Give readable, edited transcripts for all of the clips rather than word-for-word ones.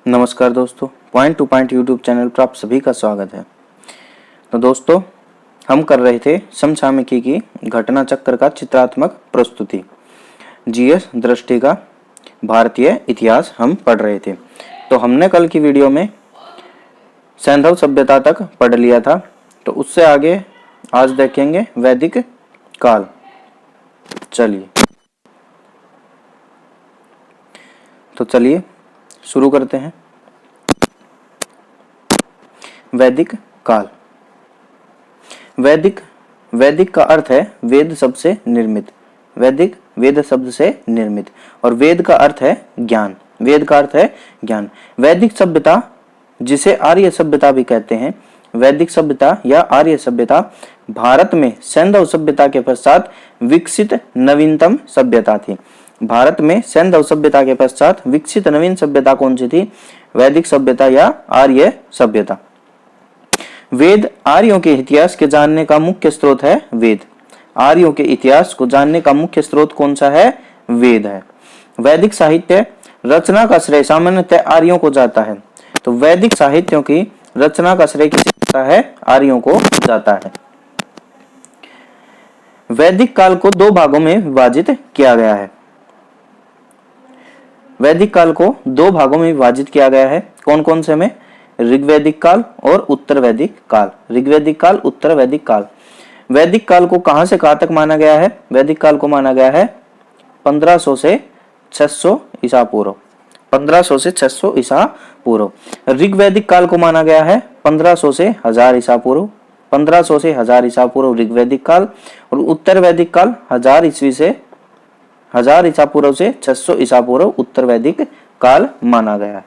नमस्कार दोस्तों, point two point YouTube channel पर आप सभी का स्वागत है। तो दोस्तों, हम कर रहे थे समसामयिकी की घटना चक्र का चित्रात्मक प्रस्तुति, जीएस दृष्टि का भारतीय इतिहास हम पढ़ रहे थे। तो हमने कल की वीडियो में सैंधव सभ्यता तक पढ़ लिया था। तो उससे आगे आज देखेंगे वैदिक काल। चलिए शुरू करते हैं। वैदिक काल। वैदिक का अर्थ है वेद शब्द से निर्मित। वैदिक वेद शब्द से निर्मित और वेद का अर्थ है ज्ञान। वेद का अर्थ है ज्ञान। वैदिक सभ्यता, जिसे आर्य सभ्यता भी कहते हैं, वैदिक सभ्यता या आर्य सभ्यता भारत में सैंधव सभ्यता के पश्चात विकसित नवीनतम सभ्यता थी। भारत में सैंधव सभ्यता के पश्चात विकसित नवीन सभ्यता कौन सी थी? वैदिक सभ्यता या आर्य सभ्यता। वेद आर्यों के इतिहास के जानने का मुख्य स्रोत है। वेद आर्यों के इतिहास को जानने का मुख्य स्रोत कौन सा है? वेद है। वैदिक साहित्य रचना का श्रेय सामान्यतः आर्यों को जाता है। तो वैदिक साहित्यों की रचना का श्रेय किसे जाता है? आर्यों को जाता है। वैदिक काल को दो भागों में विभाजित किया गया है। वैदिक काल को दो भागों में विभाजित किया गया है। कौन कौन से में? ऋग्वैदिक काल और उत्तर वैदिक काल। ऋग्वैदिक काल, उत्तर वैदिक काल। वैदिक काल को कहां से कहां तक माना गया है? वैदिक काल को माना गया है 1500 से 600 ईसा पूर्व। 1500 से 600 ईसा पूर्व। ऋग्वैदिक काल को माना गया है 1500 से 1000 ईसा पूर्व। 1500 से 1000 ईसा पूर्व ऋग्वैदिक काल और उत्तर वैदिक काल 1000 ईस्वी से 1000 ईसा पूर्व से 600 ईसा पूर्व उत्तर वैदिक काल माना गया है।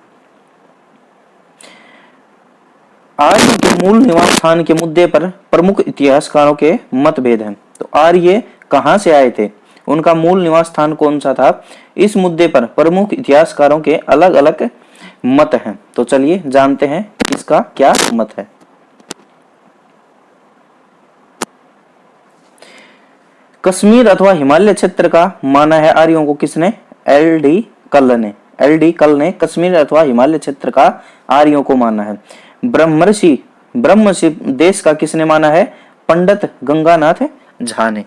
आर्य के मूल निवास स्थान के मुद्दे पर प्रमुख इतिहासकारों के मतभेद हैं। तो आर्य कहां से आए थे, उनका मूल निवास स्थान कौन सा था, इस मुद्दे पर प्रमुख इतिहासकारों के अलग अलग मत हैं। तो चलिए जानते हैं इसका क्या मत है। कश्मीर अथवा हिमालय क्षेत्र का माना है आर्यों को किसने? एल.डी. कल ने। एल.डी. कल ने कश्मीर अथवा हिमालय क्षेत्र का आर्यों को माना है। ब्रह्मर्षि देश का किसने माना है? पंडित गंगानाथ झा ने।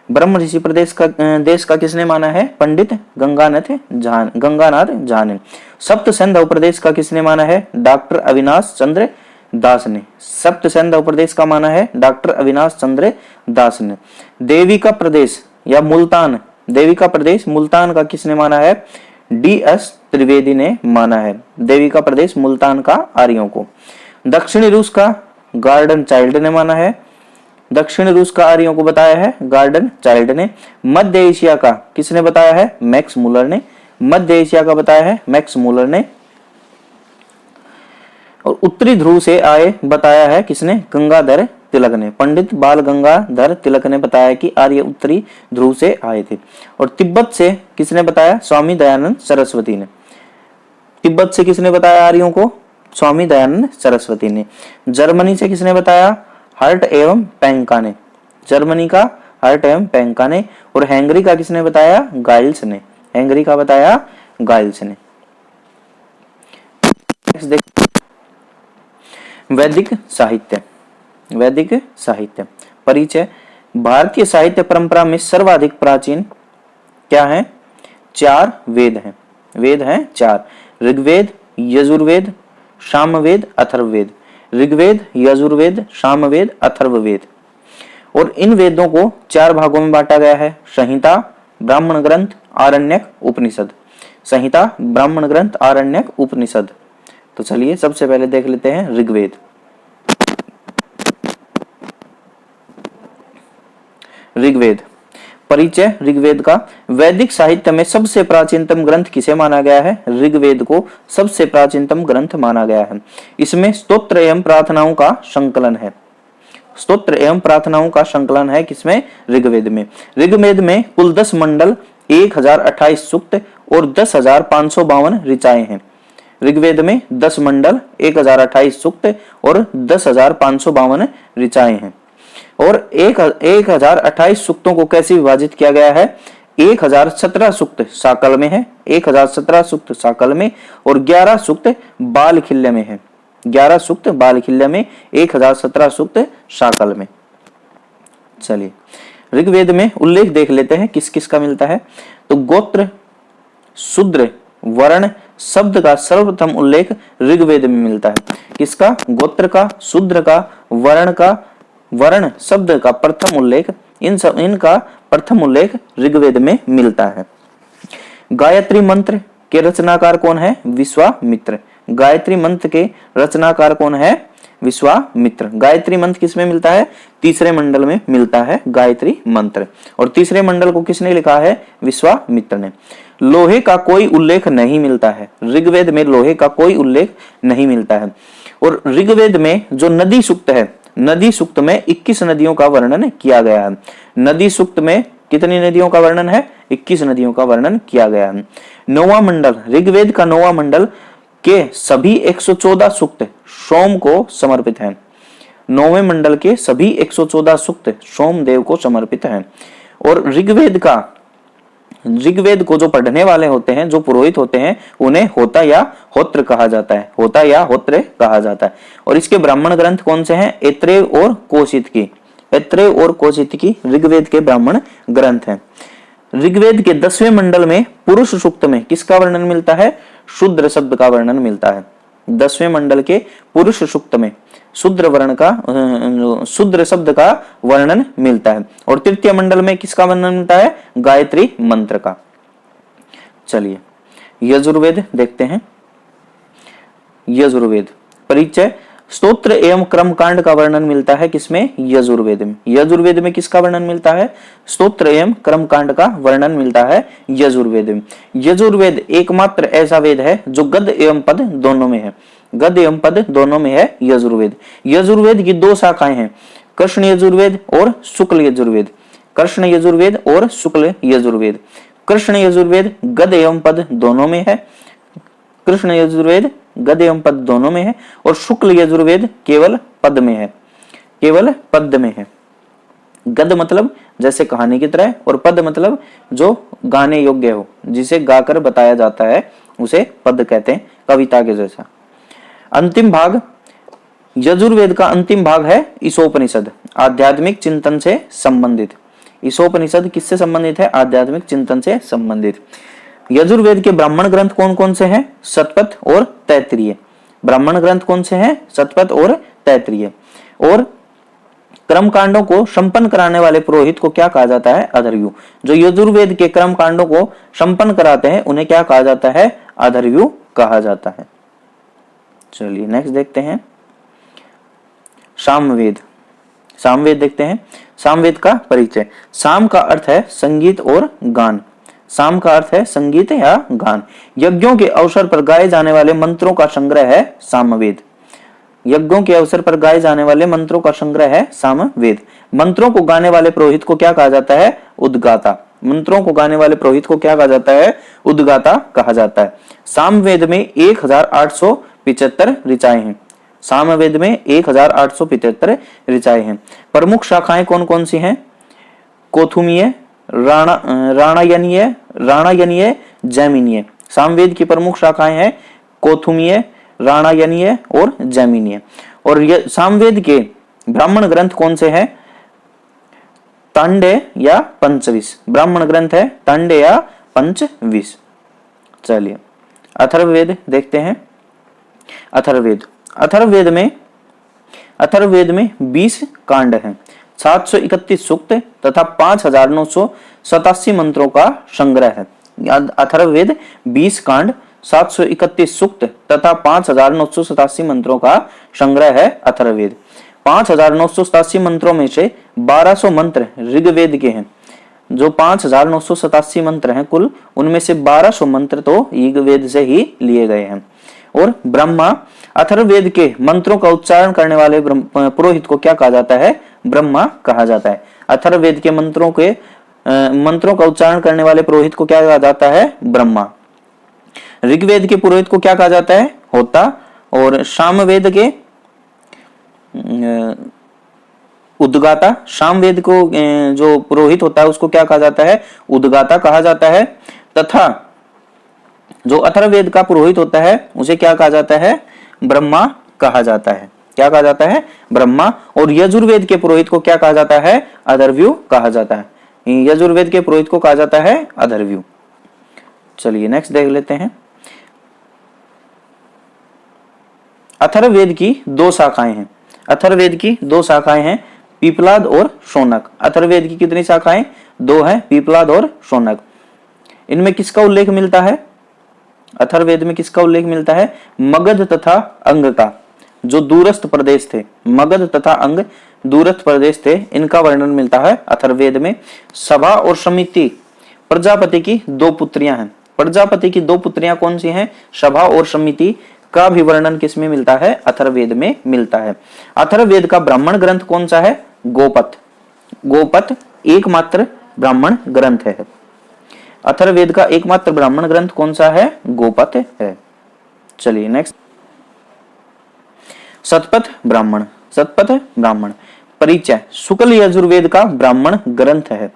ब्रह्मर्षि प्रदेश का देश का किसने माना है? पंडित गंगानाथ झा ने। सप्त सैंधव प्रदेश का किसने माना है? डॉक्टर अविनाश चंद्र दास ने। सप्त सैंधव प्रदेश का माना है डॉक्टर अविनाश चंद्र दास ने। देवी का प्रदेश या मुल्तान, देवी का प्रदेश मुल्तान का किसने माना है? डी.एस. त्रिवेदी ने माना है देवी का प्रदेश मुल्तान का आर्यों को। दक्षिणी रूस का गार्डन चाइल्ड ने माना है। दक्षिण रूस का आर्यों को बताया है गार्डन चाइल्ड ने। मध्य एशिया का किसने बताया है? मैक्स मूलर ने। मध्य एशिया का बताया है मैक्स मूलर ने। और उत्तरी ध्रुव से आए बताया है किसने? गंगाधर तिलक ने। पंडित बाल गंगाधर तिलक ने बताया कि आर्य उत्तरी ध्रुव से आए थे। और तिब्बत से किसने बताया? स्वामी दयानंद सरस्वती ने। तिब्बत से किसने बताया आर्यों को? स्वामी दयानंद सरस्वती ने। जर्मनी से किसने बताया? हर्ट एवं पेंका ने। जर्मनी का हर्ट एवं पेंका ने। और हैंगरी का किसने बताया? गाइल्स ने। हैंगरी का बताया गाइल्स ने। वैदिक साहित्य। वैदिक साहित्य परिचय। भारतीय साहित्य परंपरा में सर्वाधिक प्राचीन क्या है? 4 वेद हैं। वेद हैं 4। ऋग्वेद, यजुर्वेद, सामवेद, अथर्ववेद। ऋग्वेद, यजुर्वेद, सामवेद, अथर्ववेद। और इन वेदों को 4 भागों में बांटा गया है। संहिता, ब्राह्मण ग्रंथ, आरण्यक, उपनिषद। संहिता, ब्राह्मण ग्रंथ, आरण्यक, उपनिषद। तो चलिए सबसे पहले देख लेते हैं ऋग्वेद। ऋग्वेद परिचय ऋग्वेद का। वैदिक साहित्य में सबसे प्राचीनतम ग्रंथ किसे माना गया है? ऋग्वेद को सबसे प्राचीनतम ग्रंथ माना गया है। इसमें स्तोत्र एवं प्रार्थनाओं का संकलन है। स्तोत्र एवं प्रार्थनाओं का संकलन है किसमें? ऋग्वेद में। ऋग्वेद में कुल 10 मंडल, 1028 सूक्त और 10,552 ऋचाएं हैं। ऋग्वेद में 10 मंडल, 1028 सूक्त और 10,552 ऋचाएं हैं। और 1028 सूक्तों को कैसे विभाजित किया गया है? 1017 सूक्त साकल में है, 1017 सूक्त साकल में, और 11 सूक्त बालखिल्य में है। 11 सूक्त बालखिल्य में, 1017 सूक्त साकल में। चलिए ऋग्वेद में उल्लेख देख लेते हैं किस किस का मिलता है। तो गोत्र, शूद्र, वर्ण शब्द का सर्वप्रथम उल्लेख ऋग्वेद में मिलता है। किसका? गोत्र का, शूद्र का, वर्ण का, वर्ण शब्द का प्रथम उल्लेख, इनका प्रथम उल्लेख ऋग्वेद में मिलता है। गायत्री मंत्र के रचनाकार कौन है? विश्वामित्र। गायत्री मंत्र के रचनाकार कौन है? विश्वामित्र। गायत्री मंत्र किसमें मिलता है? तीसरे मंडल में मिलता है गायत्री मंत्र। और तीसरे मंडल को किसने लिखा है? विश्वामित्र ने। लोहे का कोई उल्लेख नहीं मिलता है ऋग्वेद में, लोहे का कोई उल्लेख नहीं मिलता है। और ऋग्वेद में जो नदी सूक्त है, नदी सूक्त में 21 नदियों का वर्णन किया गया है। नदी सूक्त में कितनी नदियों का वर्णन है? 21 नदियों का वर्णन किया गया है। नौवां मंडल, ऋग्वेद का नौवां मंडल के सभी 114 सूक्त सोम को समर्पित हैं। नौवें मंडल के सभी 114 सूक्त सोमदेव को समर्पित हैं। और ऋग्वेद को जो पढ़ने वाले होते हैं, जो पुरोहित होते हैं, उन्हें होता या होत्र कहा जाता है। होता या होत्र कहा जाता है। और इसके ब्राह्मण ग्रंथ कौन से हैं? ऐत्रेय और कौशितकी। ऐत्रेय और कौशितकी ऋग्वेद के ब्राह्मण ग्रंथ हैं। ऋग्वेद के 10वें मंडल में पुरुष सूक्त में किसका वर्णन मिलता है? शूद्र शब्द का वर्णन मिलता है। 10वें मंडल के पुरुष सूक्त में शूद्र वर्ण का, शूद्र शब्द का वर्णन मिलता है। और तृतीय मंडल में किसका वर्णन मिलता है? गायत्री मंत्र का। चलिए यजुर्वेद देखते हैं। यजुर्वेद परिचय, स्तोत्र एवं कर्मकांड का वर्णन मिलता है किसमें? यजुर्वेद में। यजुर्वेद में किसका वर्णन मिलता है? स्तोत्र एवं कर्मकांड का वर्णन मिलता है यजुर्वेद में। यजुर्वेद एकमात्र ऐसा वेद है जो गद्य एवं पद दोनों में है। गद्य एवं पद दोनों में है यजुर्वेद। यजुर्वेद की 2 शाखाएं हैं, कृष्ण यजुर्वेद और शुक्ल यजुर्वेद। कृष्ण यजुर्वेद और शुक्ल यजुर्वेद। कृष्ण यजुर्वेद गद्य एवं पद दोनों में है। कृष्ण यजुर्वेद गद्य एवं पद दोनों में है। और शुक्ल यजुर्वेद केवल पद में है, केवल पद में है। गद्य मतलब जैसे कहानी की तरह, और पद मतलब जो गाने योग्य हो, जिसे गाकर बताया जाता है उसे पद कहते हैं, कविता के जैसा। अंतिम भाग, यजुर्वेद का अंतिम भाग है ईशोपनिषद, आध्यात्मिक चिंतन से संबंधित। ईशोपनिषद किससे संबंधित है? आध्यात्मिक चिंतन से संबंधित। यजुर्वेद के ब्राह्मण ग्रंथ कौन कौन से हैं? शतपथ और तैत्तिरीय। ब्राह्मण ग्रंथ कौन से हैं? शतपथ और तैत्तिरीय। और कर्म कांडों को संपन्न कराने वाले पुरोहित को क्या कहा जाता है? अधर्व्यू। जो यजुर्वेद के कर्म कांडों को संपन्न कराते हैं उन्हें क्या कहा जाता है? अधर्व्यू कहा जाता है। चलिए नेक्स्ट देखते हैं सामवेद। सामवेद देखते हैं। सामवेद का परिचय, साम का अर्थ है संगीत और गान। साम का अर्थ है संगीत या गान। यज्ञों के अवसर पर गाए जाने वाले मंत्रों का संग्रह है सामवेद। यज्ञों के अवसर पर गाए जाने वाले मंत्रों का संग्रह है सामवेद। मंत्रों को गाने वाले पुरोहित को क्या कहा जाता है? उद्गाता। मंत्रों को गाने वाले पुरोहित को क्या कहा जाता है? उद्गाता कहा जाता है। सामवेद में 1875 ऋचाएं हैं। सामवेद में 1875 ऋचाएं हैं। प्रमुख शाखाएं कौन कौन सी हैं? कोथुमीय, राणायनीय, जैमिनीय। सामवेद की प्रमुख शाखाएं हैं कोथुमीय, राणायनीय और जैमिनीय। और सामवेद के ब्राह्मण ग्रंथ कौन से हैं? तांडे या पंचविश। ब्राह्मण ग्रंथ है तांडे या पंचविश। चलिए अथर्ववेद देखते हैं। अथर्ववेद में 20 कांड हैं, 731 सूक्त तथा 5987 मंत्रों का संग्रह है। अथर्ववेद 20 कांड, 731 सूक्त तथा 5987 मंत्रों का संग्रह है अथर्ववेद। 5987 मंत्रों में से 1200 मंत्र ऋग्वेद के हैं। जो 5987 मंत्र हैं कुल, उनमें से 1200 मंत्र तो ऋग्वेद से ही लिए गए हैं। और ब्रह्मा, अथर्ववेद के मंत्रों का उच्चारण करने वाले पुरोहित को क्या कहा जाता है? ब्रह्मा कहा जाता है। अथर्ववेद के मंत्रों का उच्चारण करने वाले पुरोहित को क्या कहा जाता है? ब्रह्मा। ऋग्वेद के पुरोहित को क्या कहा जाता है? होता। और सामवेद उद्गाता, सामवेद को जो पुरोहित होता है उसको क्या कहा जाता है? उद्गाता कहा जाता है। तथा जो अथर्ववेद का पुरोहित होता है उसे क्या कहा जाता है? ब्रह्मा कहा जाता है। क्या कहा जाता है? ब्रह्मा। और यजुर्वेद के पुरोहित को क्या कहा जाता है? अथर्वयु कहा जाता है। यजुर्वेद के पुरोहित को कहा जाता है अथर्वयु। चलिए नेक्स्ट देख लेते हैं। अथर्ववेद की दो शाखाएं हैं। अथर्ववेद की दो शाखाएं हैं, पीपलाद और शौनक। अथर्ववेद की कितनी शाखाएं? दो हैं, पीपलाद और शौनक। इनमें किसका उल्लेख मिलता है? अथर्ववेद में किसका उल्लेख मिलता है? मगध तथा अंग का। जो दूरस्थ प्रदेश थे, मगध तथा अंग दूरस्थ प्रदेश थे, इनका वर्णन मिलता है अथर्ववेद में। सभा और समिति प्रजापति की दो पुत्रियां हैं। प्रजापति की दो पुत्रियां कौन सी हैं? सभा और समिति का भी वर्णन किसमें मिलता है? अथर्ववेद में मिलता है। अथर्ववेद का ब्राह्मण ग्रंथ कौन सा है? गोपथ। गोपथ एकमात्र ब्राह्मण ग्रंथ है। अथर्ववेद का एकमात्र ब्राह्मण ग्रंथ कौन सा है? गोपथ है। चलिए नेक्स्ट। शतपथ ब्राह्मण। शतपथ ब्राह्मण परिचय शुक्ल यजुर्वेद का ब्राह्मण ग्रंथ है।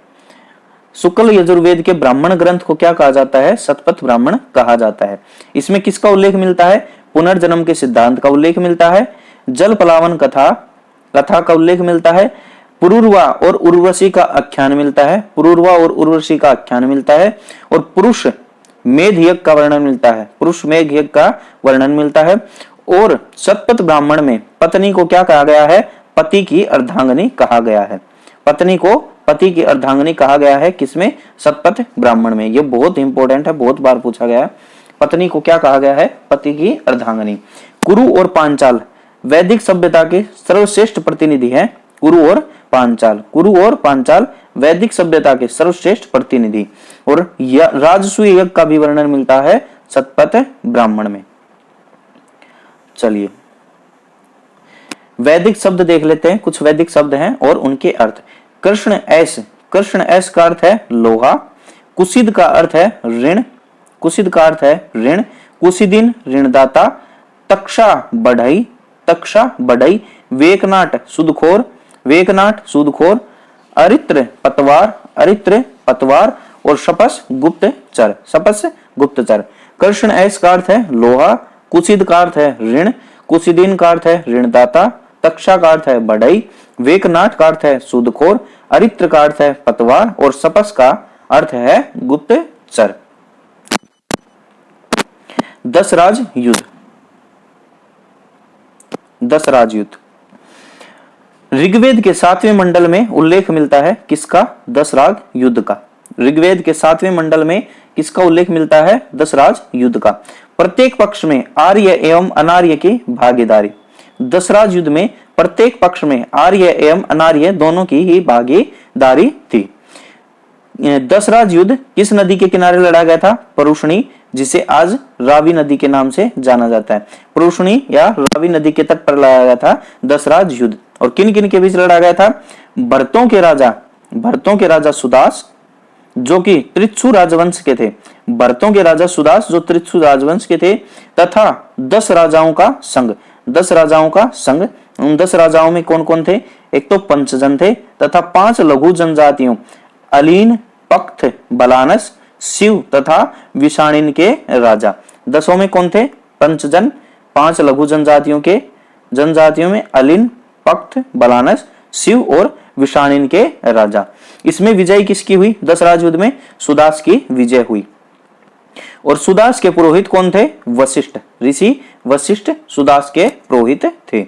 शुक्ल यजुर्वेद के ब्राह्मण ग्रंथ को क्या कहा जाता है? शतपथ ब्राह्मण कहा जाता है। इसमें किसका उल्लेख मिलता है? पुनर्जन्म के सिद्धांत का उल्लेख मिलता है। जल पलावन कथा का उल्लेख मिलता है। पुरुरवा और उर्वशी का आख्यान मिलता है। पुरुरवा और उर्वशी का आख्यान मिलता है। और पुरुष मेघ यज्ञ का वर्णन मिलता है। पुरुष मेघ यज्ञ का वर्णन मिलता है। और शतपथ ब्राह्मण में पत्नी को क्या कहा गया है? पति की अर्धांगिनी कहा गया है। पत्नी को पति की अर्धांगिनी कहा गया है। किसमें? शतपथ ब्राह्मण में। यह बहुत इंपॉर्टेंट है, बहुत बार पूछा गया है। पत्नी को क्या कहा गया है? पति की अर्धांगिनी। कुरु और पांचाल वैदिक सभ्यता के सर्वश्रेष्ठ प्रतिनिधि हैं। कुरु और पांचाल। कुरु और पांचाल वैदिक सभ्यता के सर्वश्रेष्ठ प्रतिनिधि। और राजसूय यज्ञ का भी वर्णन मिलता है शतपथ ब्राह्मण में। चलिए वैदिक शब्द देख लेते हैं। कुछ वैदिक शब्द हैं और उनके अर्थ। कृष्ण ऐस। कृष्ण ऐस का अर्थ है लोहा। कुशिद का अर्थ है ऋण। कुशिद का अर्थ है ऋण। कुशिदिन ऋणदाता। तक्षा बढ़ई। तक्षा बढ़ई। वेकनाट सुदखोर। वेकनाट सुदखोर। अरित्र पतवार। अरित्र पतवार। और शपस गुप्तचर। शपस गुप्तचर। कृष्ण ऐस का अर्थ है लोहा। कुशिद का अर्थ है ऋण। कुशिदिन का अर्थ है ऋणदाता। तक्षा का अर्थ है बढ़ई। वेकनाट का अर्थ है सुदखोर। अरित्र का अर्थ है पतवार। और शपस का अर्थ है गुप्तचर। दशराज युद्ध। दशराज युद्ध ऋग्वेद के 7वें मंडल में उल्लेख मिलता है। किसका? दशराज युद्ध का। ऋग्वेद के 7वें मंडल में किसका उल्लेख मिलता है? दशराज युद्ध का। प्रत्येक पक्ष में आर्य एवं अनार्य की भागीदारी। दशराज युद्ध में प्रत्येक पक्ष में आर्य एवं अनार्य दोनों की ही भागीदारी थी। दशराज युद्ध किस नदी के किनारे लड़ा गया था? परुष्णी, जिसे आज रावी नदी के नाम से जाना जाता है। परुष्णी या रावी नदी के तट पर लड़ा गया था दशराज युद्ध। और किन किन के बीच लड़ा गया था? भरतों के राजा सुदास, जो कि त्रित्सु राजवंश के थे। भरतों के राजा सुदास जो त्रित्सु राजवंश के थे। तथा 10 राजाओं का संघ। 10 राजाओं का संघ। उन 10 राजाओं में कौन कौन थे? एक तो पंचजन थे तथा 5 लघु जनजातियों अलीन, पक्त, बलानस, शिव तथा विषाणिन के राजा। 10 में कौन थे? पंचजन। 5 लघु जनजातियों में अलीन, पक्त, बलानस, शिव और विषाणिन के राजा। इसमें विजय किसकी हुई? दशराज युद्ध में सुदास की विजय हुई। और सुदास के पुरोहित कौन थे? वशिष्ठ। ऋषि वशिष्ठ सुदास के पुरोहित थे।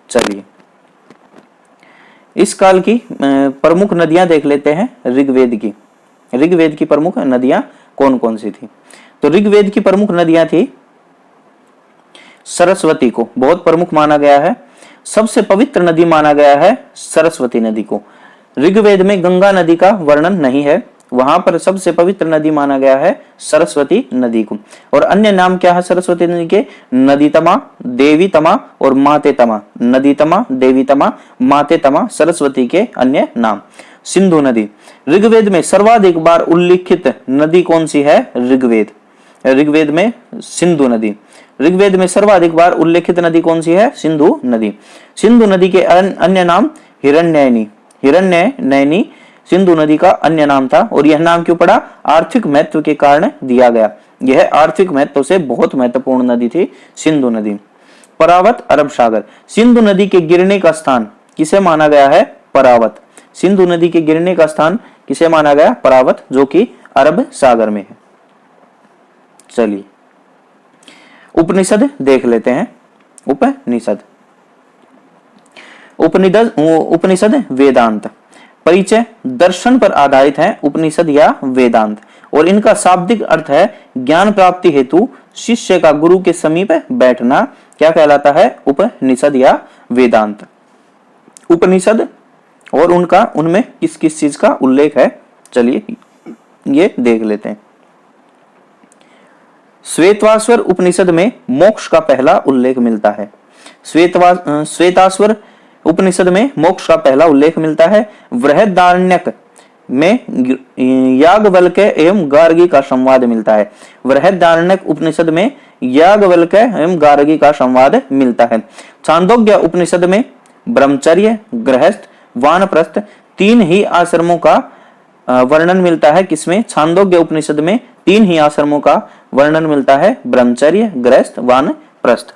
चलिए इस काल की प्रमुख नदियां देख लेते हैं ऋग्वेद की। ऋग्वेद की प्रमुख नदियां कौन कौन सी थी? तो ऋग्वेद की प्रमुख नदियां थी। सरस्वती को बहुत प्रमुख माना गया है। सबसे पवित्र नदी माना गया है सरस्वती नदी को। ऋग्वेद में गंगा नदी का वर्णन नहीं है, वहां पर सबसे पवित्र नदी माना गया है सरस्वती नदी को। और अन्य नाम क्या है सरस्वती नदी के? नदीतमा, देवीतमा और मातेतमा। नदीतमा, देवीतमा, मातेतमा सरस्वती के अन्य नाम। सिंधु नदी ऋग्वेद में सर्वाधिक बार उल्लिखित नदी कौन सी है? ऋग्वेद में सिंधु नदी। ऋग्वेद में सर्वाधिक बार उल्लेखित नदी कौन सी है? सिंधु नदी। सिंधु नदी के अन्य नाम हिरण्ययनी। हिरण्यनयनी सिंधु नदी का अन्य नाम था और यह नाम क्यों पड़ा? आर्थिक महत्व के कारण दिया गया। यह आर्थिक महत्व से बहुत महत्वपूर्ण नदी थी सिंधु नदी। परावत अरब सागर। सिंधु नदी के गिरने का स्थान किसे माना गया है? परावत। सिंधु नदी के गिरने का स्थान किसे माना गया? परावत, जो कि अरब सागर में है। चलिए उपनिषद देख लेते हैं। उपनिषद उपनिषद वेदांत। परिचय। दर्शन पर आधारित है उपनिषद या वेदांत और इनका शाब्दिक अर्थ है ज्ञान प्राप्ति हेतु शिष्य का गुरु के समीप बैठना। क्या कहलाता है? उपनिषद या वेदांत। उपनिषद और उनमें किस किस चीज का उल्लेख है, चलिए ये देख लेते हैं। श्वेताश्वर उपनिषद में मोक्ष का पहला उल्लेख मिलता है। श्वेताश्वर उपनिषद में मोक्ष का पहला उल्लेख मिलता है। बृहदारण्यक में याज्ञवल्क्य एवं गार्गी का संवाद मिलता है। बृहदारण्यक उपनिषद में याज्ञवल्क्य एवं गार्गी का संवाद मिलता है। छांदोग्य उपनिषद में ब्रह्मचर्य, गृहस्थ, वानप्रस्थ तीन ही आश्रमों का वर्णन मिलता है। किसमें? छांदोग्य उपनिषद में तीन ही आश्रमों का वर्णन मिलता है, ब्रह्मचर्य, गृहस्थ, वानप्रस्थ।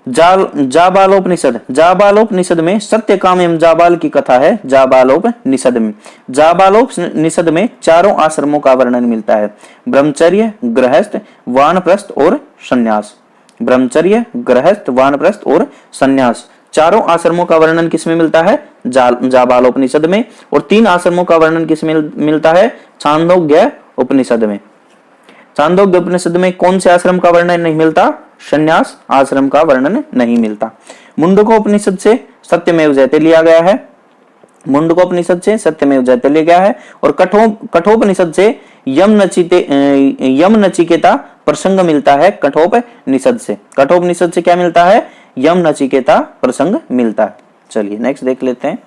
जाबालोपनिषद। जाबालोपनिषद में सत्य काम एवं जाबाल की कथा है। जाबालोपनिषद में जाबालोपनिषद में चारों आश्रमों का वर्णन मिलता है, ब्रह्मचर्य, गृहस्थ, वानप्रस्थ और संन्यास। ब्रह्मचर्य, गृहस्थ, वानप्रस्थ और संन्यास चारों आश्रमों का वर्णन किसमें मिलता है? जाबालोपनिषद में। और तीन आश्रमों का वर्णन किसमें मिलता है? छांदोग्य उपनिषद में। छांदोग्य उपनिषद में कौन से आश्रम का वर्णन नहीं मिलता? संन्यास आश्रम का वर्णन नहीं मिलता। मुंडकोपनिषद से सत्यमेव जयते लिया गया है। मुंडकोपनिषद से सत्यमेव जयते लिया गया है और कठोपनिषद से यम नचिकेता प्रसंग मिलता है। कठोपनिषद से क्या मिलता है? यम नचिकेता प्रसंग मिलता है। चलिए नेक्स्ट देख लेते हैं।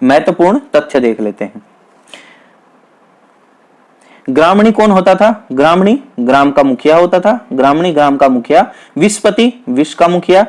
महत्वपूर्ण तथ्य देख लेते हैं। ग्रामणी कौन होता था? ग्रामणी ग्राम का मुखिया होता था। ग्रामणी ग्राम का मुखिया। विस्पति विश्व का मुखिया।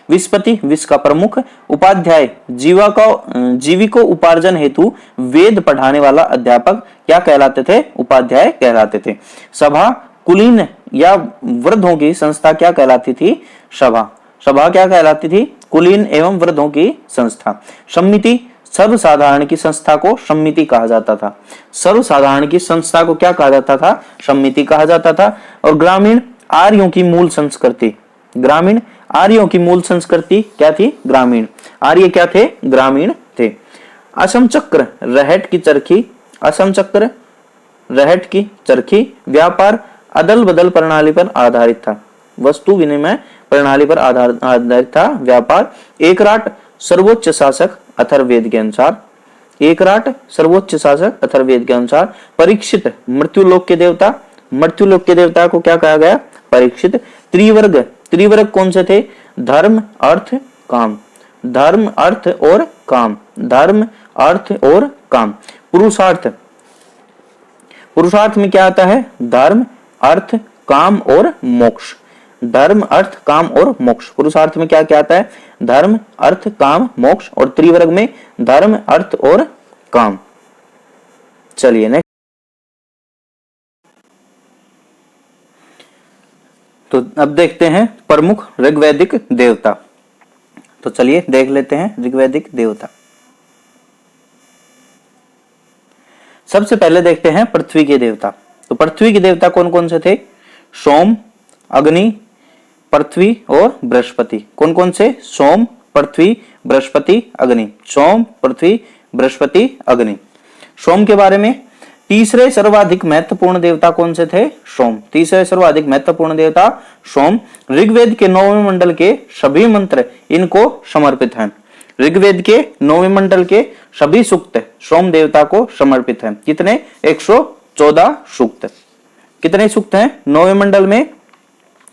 विस्पति विश्व का प्रमुख। उपाध्याय जीविको उपार्जन हेतु वेद पढ़ाने वाला अध्यापक क्या कहलाते थे? उपाध्याय कहलाते थे। सभा कुलीन या वृद्धों की संस्था क्या कहलाती थी? सभा क्या कहलाती थी? कुलीन एवं वृद्धों की संस्था। समिति सर्वसाधारण की संस्था को समिति कहा जाता था। सर्वसाधारण की संस्था को क्या कहा जाता था? समिति कहा जाता था। और ग्रामीण आर्यों की मूल संस्कृति। ग्रामीण आर्यों की मूल संस्कृति क्या थी? ग्रामीण। आर्य क्या थे? ग्रामीण थे। असम चक्र रहट की चरखी। असम चक्र रहट की चरखी व्यापार अदल बदल प्रणाली पर आधारित था। वस्तु विनिमय प्रणाली पर आधारित था व्यापार। एकराट सर्वोच्च शासक अथर्ववेद के अनुसार। एकराट सर्वोच्च शासक अथर्ववेद के अनुसार। परीक्षित मृत्युलोक के देवता। मृत्युलोक के देवता को क्या कहा गया? परीक्षित। त्रिवर्ग कौन से थे? धर्म, अर्थ, काम। धर्म, अर्थ और काम। धर्म, अर्थ और काम। पुरुषार्थ में क्या आता है? धर्म, अर्थ, काम और मोक्ष। धर्म, अर्थ, काम और मोक्ष। पुरुषार्थ में क्या क्या आता है? धर्म, अर्थ, काम, मोक्ष। और त्रिवर्ग में धर्म, अर्थ और काम। चलिए नेक्स्ट। तो अब देखते हैं प्रमुख ऋग्वैदिक देवता। तो चलिए देख लेते हैं ऋग्वैदिक देवता। सबसे पहले देखते हैं पृथ्वी के देवता। तो पृथ्वी के देवता कौन कौन से थे? सोम, अग्नि, पृथ्वी और बृहस्पति। कौन कौन से? सोम, पृथ्वी, बृहस्पति, अग्नि। सोम, पृथ्वी, बृहस्पति, अग्नि। सोम के बारे में तीसरे सर्वाधिक महत्वपूर्ण देवता कौन से थे? सोम। तीसरे सर्वाधिक महत्वपूर्ण देवता सोम। ऋग्वेद के 9वें मंडल के सभी मंत्र इनको समर्पित हैं। ऋग्वेद के 9वें मंडल के सभी सूक्त सोम देवता को समर्पित हैं। कितने? 114 सूक्त। कितने सूक्त हैं 9वें मंडल में?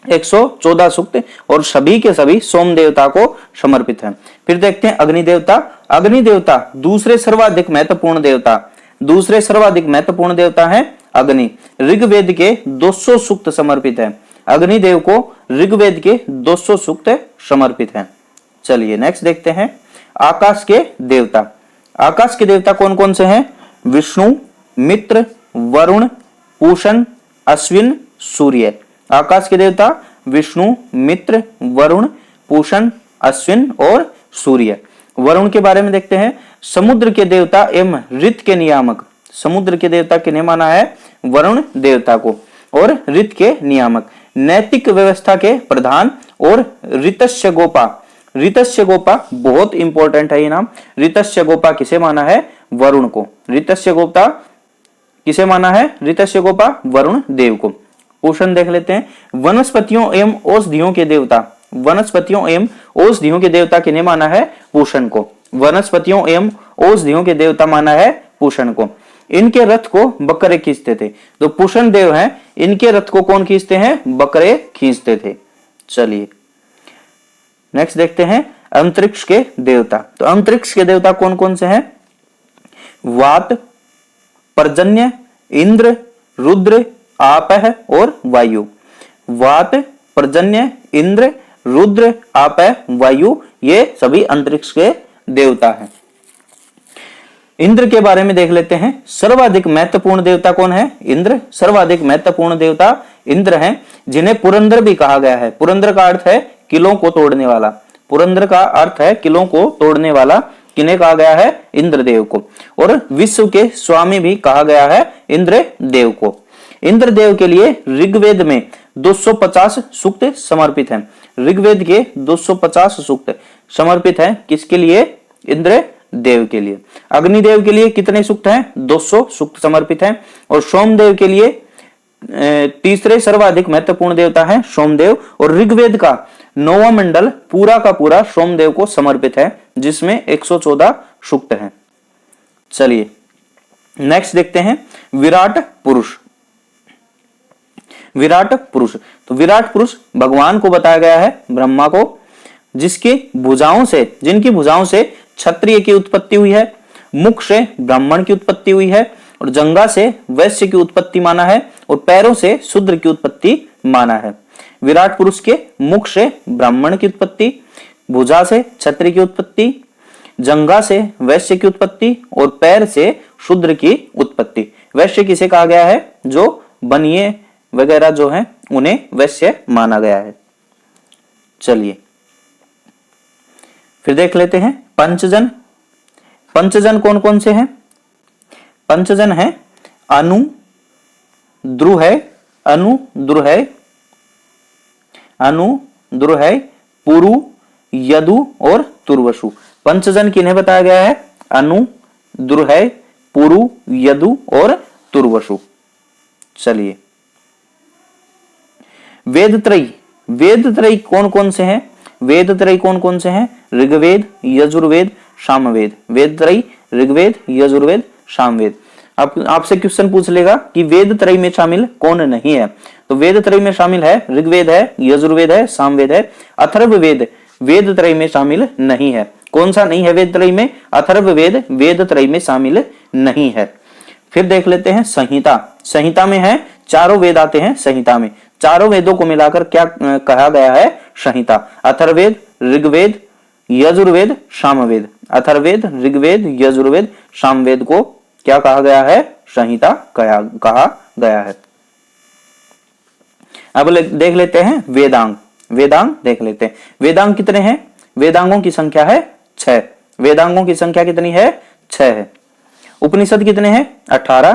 114 सूक्त और सभी के सभी सोम देवता को समर्पित हैं। फिर देखते हैं अग्नि देवता। अग्नि देवता दूसरे सर्वाधिक महत्वपूर्ण देवता। दूसरे सर्वाधिक महत्वपूर्ण देवता है अग्नि। ऋग्वेद के 200 सूक्त समर्पित है। अग्निदेव को ऋग्वेद के 200 सूक्त समर्पित हैं। चलिए नेक्स्ट देखते हैं आकाश के देवता। आकाश के देवता कौन कौन से हैं? विष्णु, मित्र, वरुण, पूषण, अश्विन, सूर्य। आकाश के देवता विष्णु, मित्र, वरुण, पूषण, अश्विन और सूर्य। वरुण के बारे में देखते हैं। समुद्र के देवता एवं ऋत के नियामक। समुद्र के देवता किन्हें माना है? वरुण देवता को। और ऋत के नियामक, नैतिक व्यवस्था के प्रधान और ऋतस्य गोपा। ऋतस्य गोपा बहुत इंपॉर्टेंट है ये नाम। ऋतस्य गोपा किसे माना है? वरुण को। ऋतस्य गोपा किसे माना है? ऋतस्य गोपा वरुण देव को। पूषण देख लेते हैं। वनस्पतियों एवं औषधियों के देवता। वनस्पतियों एवं औषधियों के देवता किन्हें माना है? पूषण को। वनस्पतियों एवं औषधियों के देवता माना है पूषण को। इनके रथ को बकरे खींचते थे। तो पूषण देव हैं, इनके रथ को कौन खींचते हैं? बकरे खींचते थे। चलिए नेक्स्ट देखते हैं अंतरिक्ष के देवता। तो अंतरिक्ष के देवता कौन कौन से हैं? वात, पर्जन्य, इंद्र, रुद्र, आपह और वायु। वात, पर्जन्य, इंद्र, रुद्र, आपह, वायु, ये सभी अंतरिक्ष के देवता हैं। इंद्र के बारे में देख लेते हैं। सर्वाधिक महत्वपूर्ण देवता कौन है? इंद्र। सर्वाधिक महत्वपूर्ण देवता इंद्र हैं, जिन्हें पुरंदर भी कहा गया है। पुरंदर का अर्थ है किलों को तोड़ने वाला। पुरंदर का अर्थ है किलों को तोड़ने वाला। किन्हें कहा गया है? इंद्रदेव को। और विश्व के स्वामी भी कहा गया है इंद्रदेव को। इंद्रदेव के लिए ऋग्वेद में 250 सूक्त समर्पित हैं। ऋग्वेद के 250 सूक्त समर्पित हैं। किसके लिए? इंद्रदेव के लिए। अग्निदेव के लिए कितने सूक्त हैं? 200 सूक्त समर्पित हैं। और सोमदेव के लिए तीसरे सर्वाधिक महत्वपूर्ण देवता है सोमदेव। और ऋग्वेद का 9वां मंडल पूरा का पूरा सोमदेव को समर्पित है, जिसमें 114 सूक्त हैं। चलिए नेक्स्ट देखते हैं विराट पुरुष। विराट पुरुष, तो विराट पुरुष भगवान को बताया गया है, ब्रह्मा को, जिनकी भुजाओं से क्षत्रिय की उत्पत्ति हुई है, मुख से ब्राह्मण की उत्पत्ति हुई है, और जंघा से वैश्य की उत्पत्ति माना है, और पैरों से शूद्र की उत्पत्ति माना है। विराट पुरुष के मुख से ब्राह्मण की उत्पत्ति, भुजा से क्षत्रिय की उत्पत्ति, जंघा से वैश्य की उत्पत्ति और पैर से शूद्र की उत्पत्ति। वैश्य किसे कहा गया है? जो बनिए वगैरह जो हैं उन्हें वैश्य माना गया है। चलिए फिर देख लेते हैं पंचजन। पंचजन कौन कौन से हैं? पंचजन हैं अनु, द्रुह, पुरु, यदु और तुर्वसु। पंचजन किन्हें बताया गया है? अनु, द्रुह, पुरु, यदु और तुर्वसु। चलिए वेदत्रयी कौन कौन से हैं? वेदत्रयी कौन कौन से हैं? ऋग्वेद, यजुर्वेद, सामवेद। वेदत्रयी ऋग्वेद, यजुर्वेद, सामवेद। आपसे क्वेश्चन पूछ लेगा कि वेदत्रयी में शामिल कौन नहीं है, तो वेदत्रयी में शामिल है ऋग्वेद है, यजुर्वेद है, सामवेद है। अथर्ववेद वेदत्रयी में शामिल नहीं है। कौन सा नहीं है वेदत्रयी में? अथर्ववेद वेदत्रयी में शामिल नहीं है। फिर देख लेते हैं संहिता। संहिता में है चारों वेद आते हैं। संहिता में चारों वेदों को मिलाकर क्या कहा गया है? संहिता। अथर्ववेद, ऋग्वेद, यजुर्वेद, सामवेद। अथर्ववेद, ऋग्वेद, यजुर्वेद, सामवेद को क्या कहा गया है? संहिता कहा गया है। अब देख लेते हैं वेदांग। वेदांग देख लेते हैं। वेदांग कितने हैं? वेदांगों की संख्या है 6। वेदांगों की संख्या कितनी है? 6 है। उपनिषद कितने हैं? 18।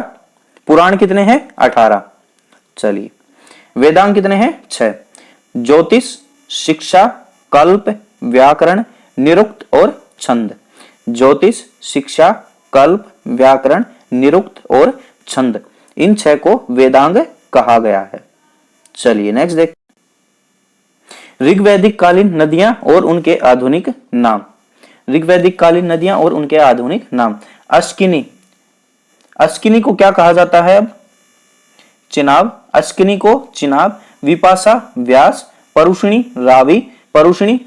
पुराण कितने हैं? 18। चलिए वेदांग कितने हैं? 6। ज्योतिष, शिक्षा, कल्प, व्याकरण, निरुक्त और छंद। ज्योतिष, शिक्षा, कल्प, व्याकरण, निरुक्त और छंद, इन 6 को वेदांग कहा गया है। चलिए नेक्स्ट देख ऋग्वैदिक कालीन नदियां और उनके आधुनिक नाम। ऋग्वैदिक कालीन नदियां और उनके आधुनिक नाम। अस्किनी, अस्किनी को क्या कहा जाता है? अब चिनाब, अस्किनी को चिनाब। विपाशा, व्यास। परुषणी,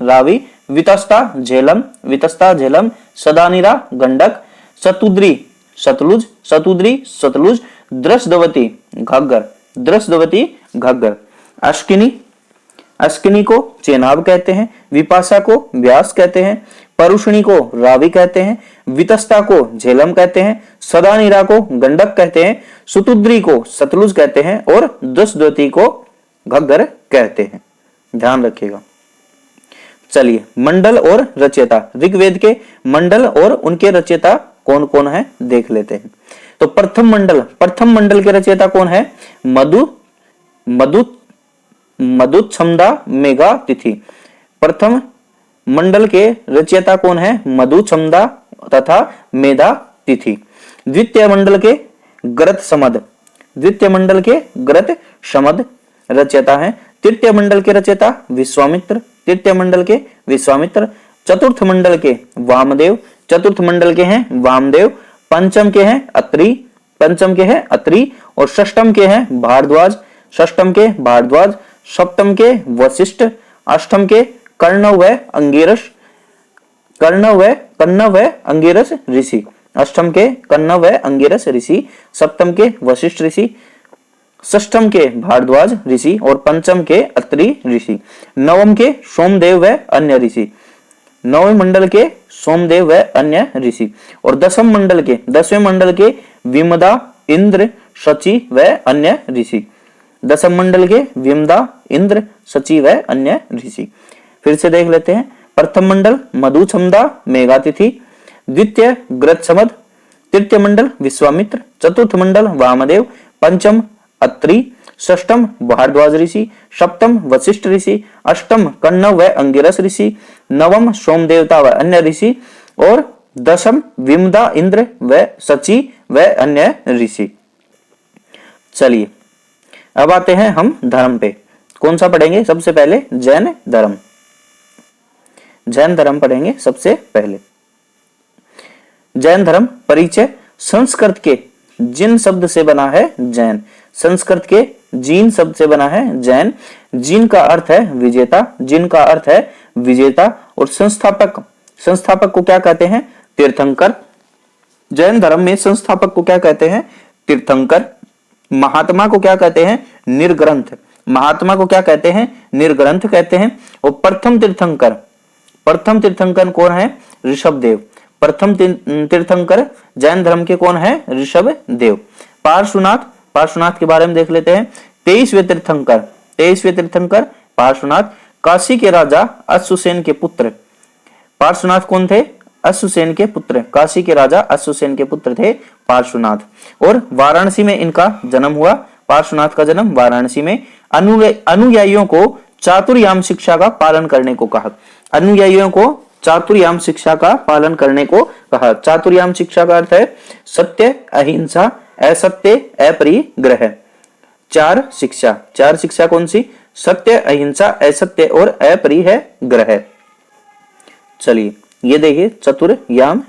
रावी। वितस्ता, झेलम। सदानीरा, गंडक। सतुद्री, सतलुज। द्रष्टवती, घग्गर। अस्किनी को चेनाब कहते हैं, विपाशा को व्यास कहते हैं, परुषणी को रावी कहते हैं, वितस्ता को झेलम कहते हैं, सदानीरा को गंडक कहते हैं, सुतुद्री को सतलुज कहते हैं और दशद्वती को घग्गर कहते हैं। ध्यान रखिएगा। चलिए, मंडल और रचयिता। ऋग्वेद के मंडल और उनके रचयिता कौन कौन है देख लेते हैं। तो प्रथम मंडल के रचयिता कौन है? मधुछंदा मेघा तिथि। प्रथम मंडल के रचयिता कौन है? मधुछंदा तथा मेधा तिथि। द्वितीय मंडल के ग्रत समद रचयिता है। तृतीय मंडल के रचयिता विश्वामित्र। चतुर्थ मंडल के वामदेव। पंचम के हैं अत्रि और षष्टम के हैं भारद्वाज। सप्तम के वशिष्ठ। अष्टम के कर्णव व अंगिरस ऋषि। सप्तम के वशिष्ठ ऋषि, षष्टम के भारद्वाज ऋषि और पंचम के अत्रि ऋषि। नवम के सोमदेव व अन्य ऋषि। नवम मंडल के सोमदेव व अन्य ऋषि। और दसवें मंडल के विमदा, इंद्र, शची व अन्य ऋषि। दसम मंडल के विमदा, इंद्र, शची व अन्य ऋषि। फिर से देख लेते हैं। प्रथम मंडल मधुछंदा मेघातिथि। द्वितीय ग्रत्समद। तृतीय मंडल विश्वामित्र। चतुर्थ मंडल वामदेव। पंचम अत्रि। षष्टम भारद्वाज ऋषि। सप्तम वशिष्ठ ऋषि। अष्टम कण्व व अंगिरस ऋषि। नवम सोमदेवता व अन्य ऋषि और दसम विमदा, इंद्र व शची व अन्य ऋषि। चलिए, अब आते हैं हम धर्म पे। कौन सा पढ़ेंगे? सबसे पहले जैन धर्म पढ़ेंगे सबसे पहले। जैन धर्म परिचय। संस्कृत के जिन शब्द से बना है जैन। संस्कृत के जीन शब्द से बना है जैन। जीन का अर्थ है विजेता। और संस्थापक को क्या कहते हैं? तीर्थंकर। जैन धर्म में संस्थापक को क्या कहते हैं? तीर्थंकर। महात्मा को क्या कहते हैं? निर्ग्रंथ। कहते हैं। और प्रथम तीर्थंकर कौन है? ऋषभदेव। प्रथम तीर्थंकर जैन धर्म के कौन है? ऋषभदेव। पार्श्वनाथ के बारे में देख लेते हैं। 23वें तीर्थंकर पार्श्वनाथ काशी के राजा अश्वसेन के पुत्र। पार्श्वनाथ कौन थे? अश्वसेन के पुत्र। काशी के राजा अश्वसेन के पुत्र थे पार्श्वनाथ। और वाराणसी में इनका जन्म हुआ। पार्श्वनाथ का जन्म वाराणसी में। अनुयायियों को चातुर्याम शिक्षा का पालन करने को कहा। चातुर्याम शिक्षा का पालन करने को कहा। चातुर्याम शिक्षा का अर्थ है सत्य, अहिंसा, असत्य, अपरिग्रह। चार शिक्षा कौन सी? सत्य, अहिंसा, असत्य और अपरिग्रह। चलिए, ये देखिए चातुर्याम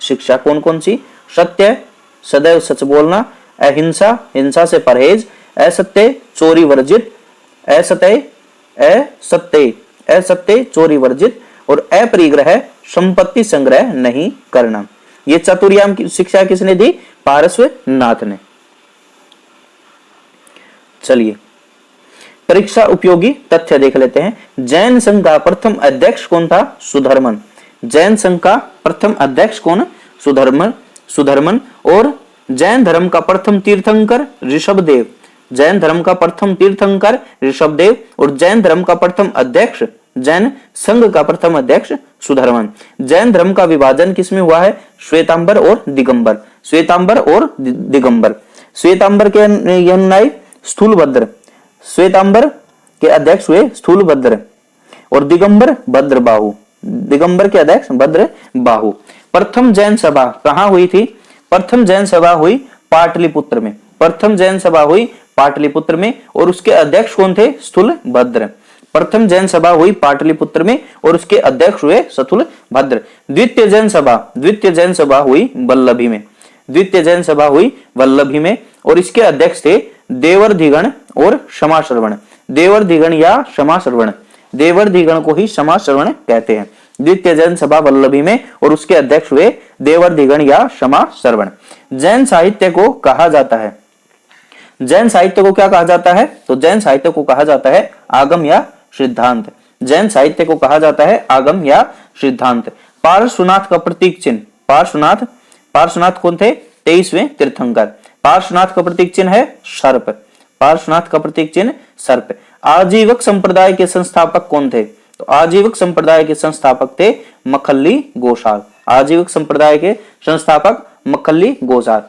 शिक्षा कौन कौन सी? सत्य, सदैव सच बोलना। अहिंसा, हिंसा से परहेज। असत्य, चोरी वर्जित। असत्य, चोरी वर्जित। और अपरिग्रह, संपत्ति संग्रह नहीं करना। ये चातुर्याम की शिक्षा किसने दी? पार्श्वनाथ ने। चलिए, परीक्षा उपयोगी तथ्य देख लेते हैं। जैन संघ का प्रथम अध्यक्ष कौन था? सुधर्मन। जैन संघ का प्रथम अध्यक्ष कौन? सुधर्मन। और जैन धर्म का प्रथम तीर्थंकर ऋषभदेव। जैन धर्म का प्रथम तीर्थंकर ऋषभदेव। और जैन धर्म का प्रथम अध्यक्ष, जैन संघ का प्रथम अध्यक्ष सुधर्मन। जैन धर्म का विभाजन किसमें हुआ है? श्वेतांबर और दिगंबर। श्वेतांबर के अनुयायी स्थूलभद्र। श्वेतांबर के अध्यक्ष हुए स्थूलभद्र और दिगंबर भद्रबाहु। दिगंबर के अध्यक्ष भद्रबाहु। प्रथम जैन सभा कहां हुई थी? प्रथम जैन सभा हुई पाटलिपुत्र में। और उसके अध्यक्ष कौन थे? स्थूलभद्र। प्रथम जैन सभा हुई पाटलिपुत्र में और उसके अध्यक्ष हुए स्थूलभद्र। द्वितीय जैन सभा हुई वल्लभी में और इसके अध्यक्ष थे देवर्धिगण और क्षमाश्रवण। देवर्धिगण को ही क्षमाश्रवण कहते हैं। द्वितीय जैन सभा वल्लभी में और उसके अध्यक्ष हुए देवर्धिगण या क्षमाश्रवण। जैन साहित्य को कहा जाता है, जैन साहित्य को क्या कहा जाता है? तो जैन साहित्य को कहा जाता है आगम या सिद्धांत। जैन साहित्य को कहा जाता है आगम या सिद्धांत। पार्श्वनाथ का प्रतीक चिन्ह, पार्श्वनाथ कौन थे? 23वें तीर्थंकर। पार्श्वनाथ का प्रतीक चिन्ह है सर्प। पार्श्वनाथ का प्रतीक चिन्ह सर्प। आजीवक संप्रदाय के संस्थापक कौन थे? तो आजीवक संप्रदाय के संस्थापक थे मखल्ली गोसाल। आजीवक संप्रदाय के संस्थापक मखल्ली गोसाल।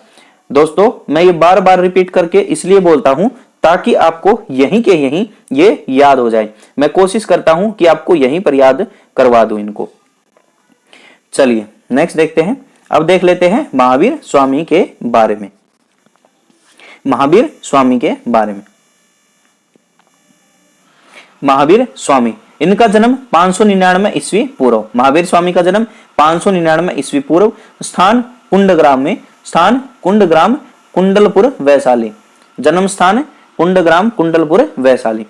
दोस्तों मैं ये बार बार रिपीट करके इसलिए बोलता हूं ताकि आपको यहीं के यहीं ये याद हो जाए। मैं कोशिश करता हूं कि आपको यहीं पर याद करवा दूं इनको। चलिए नेक्स्ट देखते हैं। अब देख लेते हैं महावीर स्वामी के बारे में। महावीर स्वामी के बारे में। महावीर स्वामी, इनका जन्म 599 ईस्वी पूर्व। महावीर स्वामी का जन्म 599 ईस्वी पूर्व। स्थान कुंडग्राम में, स्थान कुंडग्राम कुंडलपुर वैशाली। जन्म स्थान कुंडग्राम कुंडलपुर वैशाली।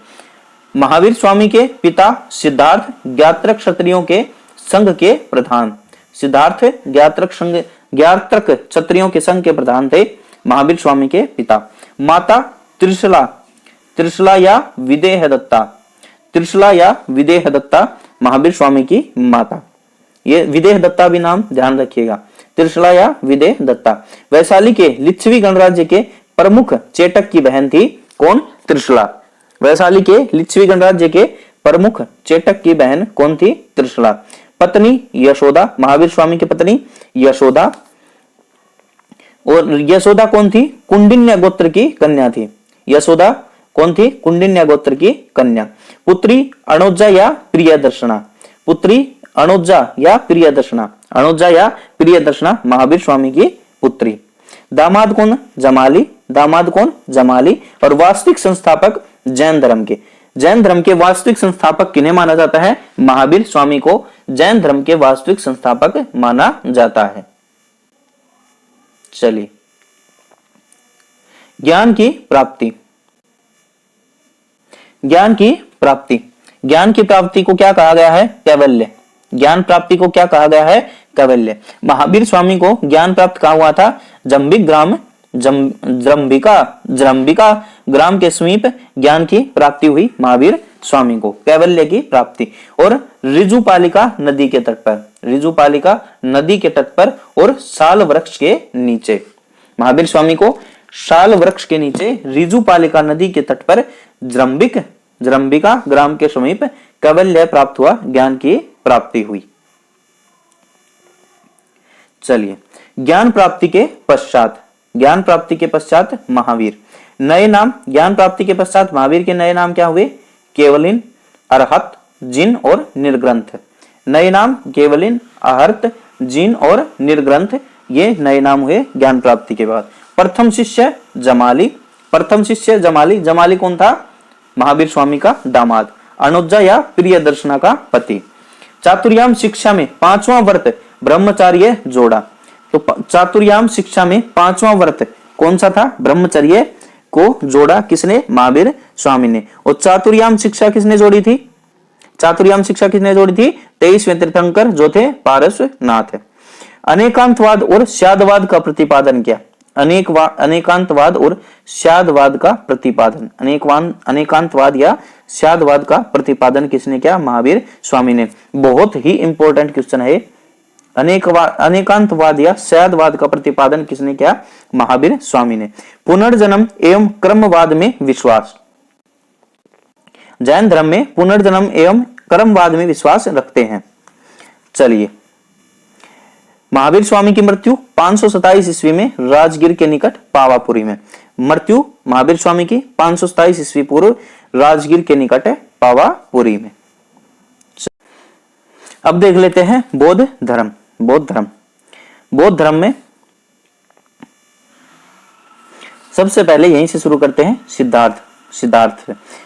महावीर स्वामी के पिता सिद्धार्थ ज्ञात्रक क्षत्रियों के संघ के प्रधान। सिद्धार्थ ज्ञात्रक क्षत्रियों के संघ के प्रधान थे महावीर स्वामी के पिता। माता त्रिशला या विदेह दत्ता। त्रिशला या विदेह दत्ता महावीर स्वामी की माता। ये विदेह दत्ता भी नाम ध्यान रखिएगा। त्रिशला या विदेह दत्ता वैशाली के लिच्छवी गणराज्य के प्रमुख चेटक की बहन थी। कौन? त्रिशला। वैशाली के लिच्छवी गणराज्य के प्रमुख चेटक की बहन कौन थी? त्रिशला। पत्नी यशोदा, महावीर स्वामी की पत्नी यशोदा। और यशोदा कौन थी? कुंडिन्य गोत्र की कन्या थी। यशोदा कौन थी? कुंडिन्य गोत्र की कन्या। पुत्री अणोजा या प्रियदर्शना। पुत्री अणोजा या प्रियदर्शना। अणोजा या प्रियदर्शना महावीर स्वामी की पुत्री। दामाद कौन? जमाली। दामाद कौन? जमाली। और वास्तविक संस्थापक जैन धर्म के। जैन धर्म के वास्तविक संस्थापक किन्हें माना जाता है? महावीर स्वामी को जैन धर्म के वास्तविक संस्थापक माना जाता है। चलिए ज्ञान की प्राप्ति। ज्ञान की प्राप्ति, ज्ञान की प्राप्ति को क्या कहा गया है? कैवल्य। ज्ञान प्राप्ति को क्या कहा गया है? कैवल्य। महावीर स्वामी को ज्ञान प्राप्त कहा हुआ था? जम्बिका ग्राम के समीप ज्ञान की प्राप्ति हुई महावीर स्वामी को, कैवल्य की प्राप्ति। और रिजुपालिका नदी के तट पर, रिजुपालिका नदी के तट पर और साल वृक्ष के नीचे। महावीर स्वामी को साल वृक्ष के नीचे रिजुपालिका नदी के तट पर जम्बिका ग्राम के समीप कैवल्य प्राप्त हुआ, ज्ञान की प्राप्ति हुई। चलिए ज्ञान प्राप्ति के पश्चात, ज्ञान प्राप्ति के पश्चात महावीर नए नाम। ज्ञान प्राप्ति के पश्चात महावीर के नए नाम क्या हुए? केवलिन, अरहत, जिन और निर्ग्रंथ। नए नाम केवलिन, अरहत, जिन और निर्ग्रंथ, ये नए नाम हुए ज्ञान प्राप्ति के बाद। प्रथम शिष्य जमाली। प्रथम शिष्य जमाली। जमाली कौन था? महावीर स्वामी का दामाद, अणुजा या प्रियदर्शना का पति। चातुर्याम शिक्षा में 5वां व्रत ब्रह्मचर्य जोड़ा। तो चातुर्याम शिक्षा में 5वां व्रत कौन सा था? ब्रह्मचर्य को जोड़ा किसने? महावीर स्वामी ने। और चातुर्याम शिक्षा किसने जोड़ी थी? चातुर्याम शिक्षा किसने जोड़ी थी? 23वें तीर्थंकर जो थे पारसनाथ। अनेकांतवाद और स्यादवाद का प्रतिपादन किया। अनेकांतवाद और स्यादवाद का प्रतिपादन, अनेकांतवाद या स्यादवाद का प्रतिपादन किसने किया? महावीर स्वामी ने। बहुत ही इंपॉर्टेंट क्वेश्चन है। अनेकांतवाद या स्यादवाद का प्रतिपादन किसने किया? महावीर स्वामी ने। पुनर्जन्म एवं क्रमवाद में विश्वास। जैन धर्म में पुनर्जन्म एवं क्रमवाद में विश्वास रखते हैं। चलिए महावीर स्वामी की मृत्यु 527 ईस्वी में राजगीर के निकट पावापुरी में। मृत्यु महावीर स्वामी की 527 ईस्वी पूर्व राजगीर के निकट पावापुरी में। अब देख लेते हैं बौद्ध धर्म। बौद्ध धर्म में सबसे पहले यहीं से शुरू करते हैं।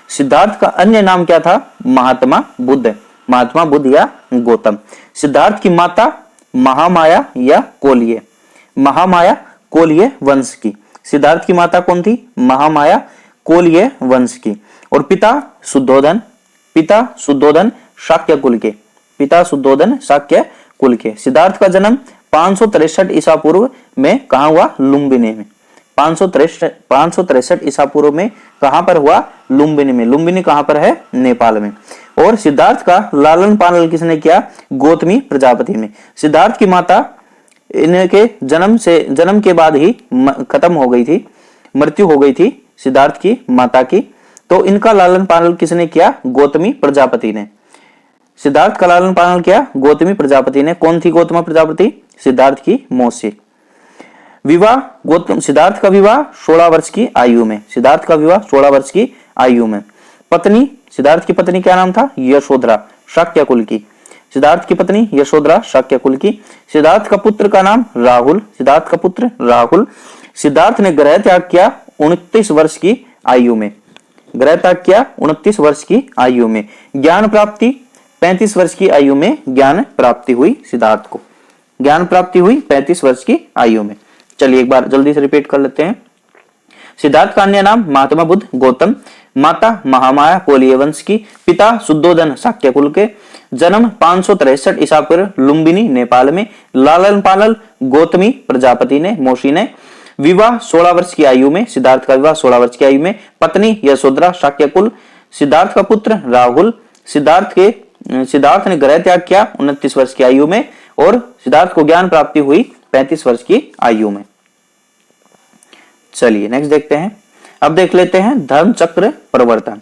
सिद्धार्थ का अन्य नाम क्या था? महात्मा बुद्ध। महात्मा बुद्ध या गौतम। सिद्धार्थ की माता महामाया या कोलिये। महामाया कोलिये वंश की। सिद्धार्थ की माता कौन थी? महामाया कोलिये वंश की। और पिता शुद्धोधन शाक्य कुल के। पिता शुद्धोधन शाक्य कुल के। सिद्धार्थ का जन्म 563 ईसा पूर्व में कहा हुआ? लुम्बिनी में। 563 ईसा पूर्व में कहां पर हुआ? लुम्बिनी में। लुम्बिनी कहां पर है? नेपाल में। और सिद्धार्थ का लालन पालन किसने किया? गौतमी प्रजापति ने। सिद्धार्थ की माता इनके जन्म के बाद ही खत्म हो गई थी, मृत्यु हो गई थी सिद्धार्थ की माता की, तो इनका लालन पालन किसने किया? गौतमी प्रजापति ने। सिद्धार्थ का लालन पालन किया गौतमी प्रजापति ने। कौन थी गौतमी प्रजापति? सिद्धार्थ की मौसी। विवाह सिद्धार्थ का विवाह 16 वर्ष की आयु में। सिद्धार्थ का विवाह 16 वर्ष की आयु में। पत्नी, सिद्धार्थ की पत्नी क्या नाम था? यशोधरा, शाक्य कुल की। सिद्धार्थ की पत्नी यशोधरा, शाक्य कुल की। सिद्धार्थ का पुत्र का नाम राहुल। सिद्धार्थ का पुत्र राहुल। सिद्धार्थ ने गृह त्याग किया 29 वर्ष की आयु में। गृह त्याग किया 29 वर्ष की आयु में। ज्ञान प्राप्ति 35 वर्ष की आयु में ज्ञान प्राप्ति हुई सिद्धार्थ को। ज्ञान प्राप्ति हुई 35 वर्ष की आयु में। चलिए एक बार जल्दी से रिपीट कर लेते हैं। सिद्धार्थ का अन्य नाम महात्मा बुद्ध गौतम। माता महामाया कोलीय वंश की। पिता शुद्धोधन शाक्य कुल के। जन्म 563 ईसा पूर्व लुम्बिनी नेपाल में। लालन पालन गौतमी प्रजापति ने, मौसी ने। विवाह 16 वर्ष की आयु में। सिद्धार्थ का विवाह 16 वर्ष की आयु में। पत्नी यशोधरा, शाक्य कुल। सिद्धार्थ का पुत्र राहुल। सिद्धार्थ ने गृह त्याग किया 29 वर्ष की आयु में और सिद्धार्थ को ज्ञान प्राप्ति हुई 35 वर्ष की आयु में। चलिए नेक्स्ट देखते हैं। अब देख लेते हैं धर्म चक्र प्रवर्तन।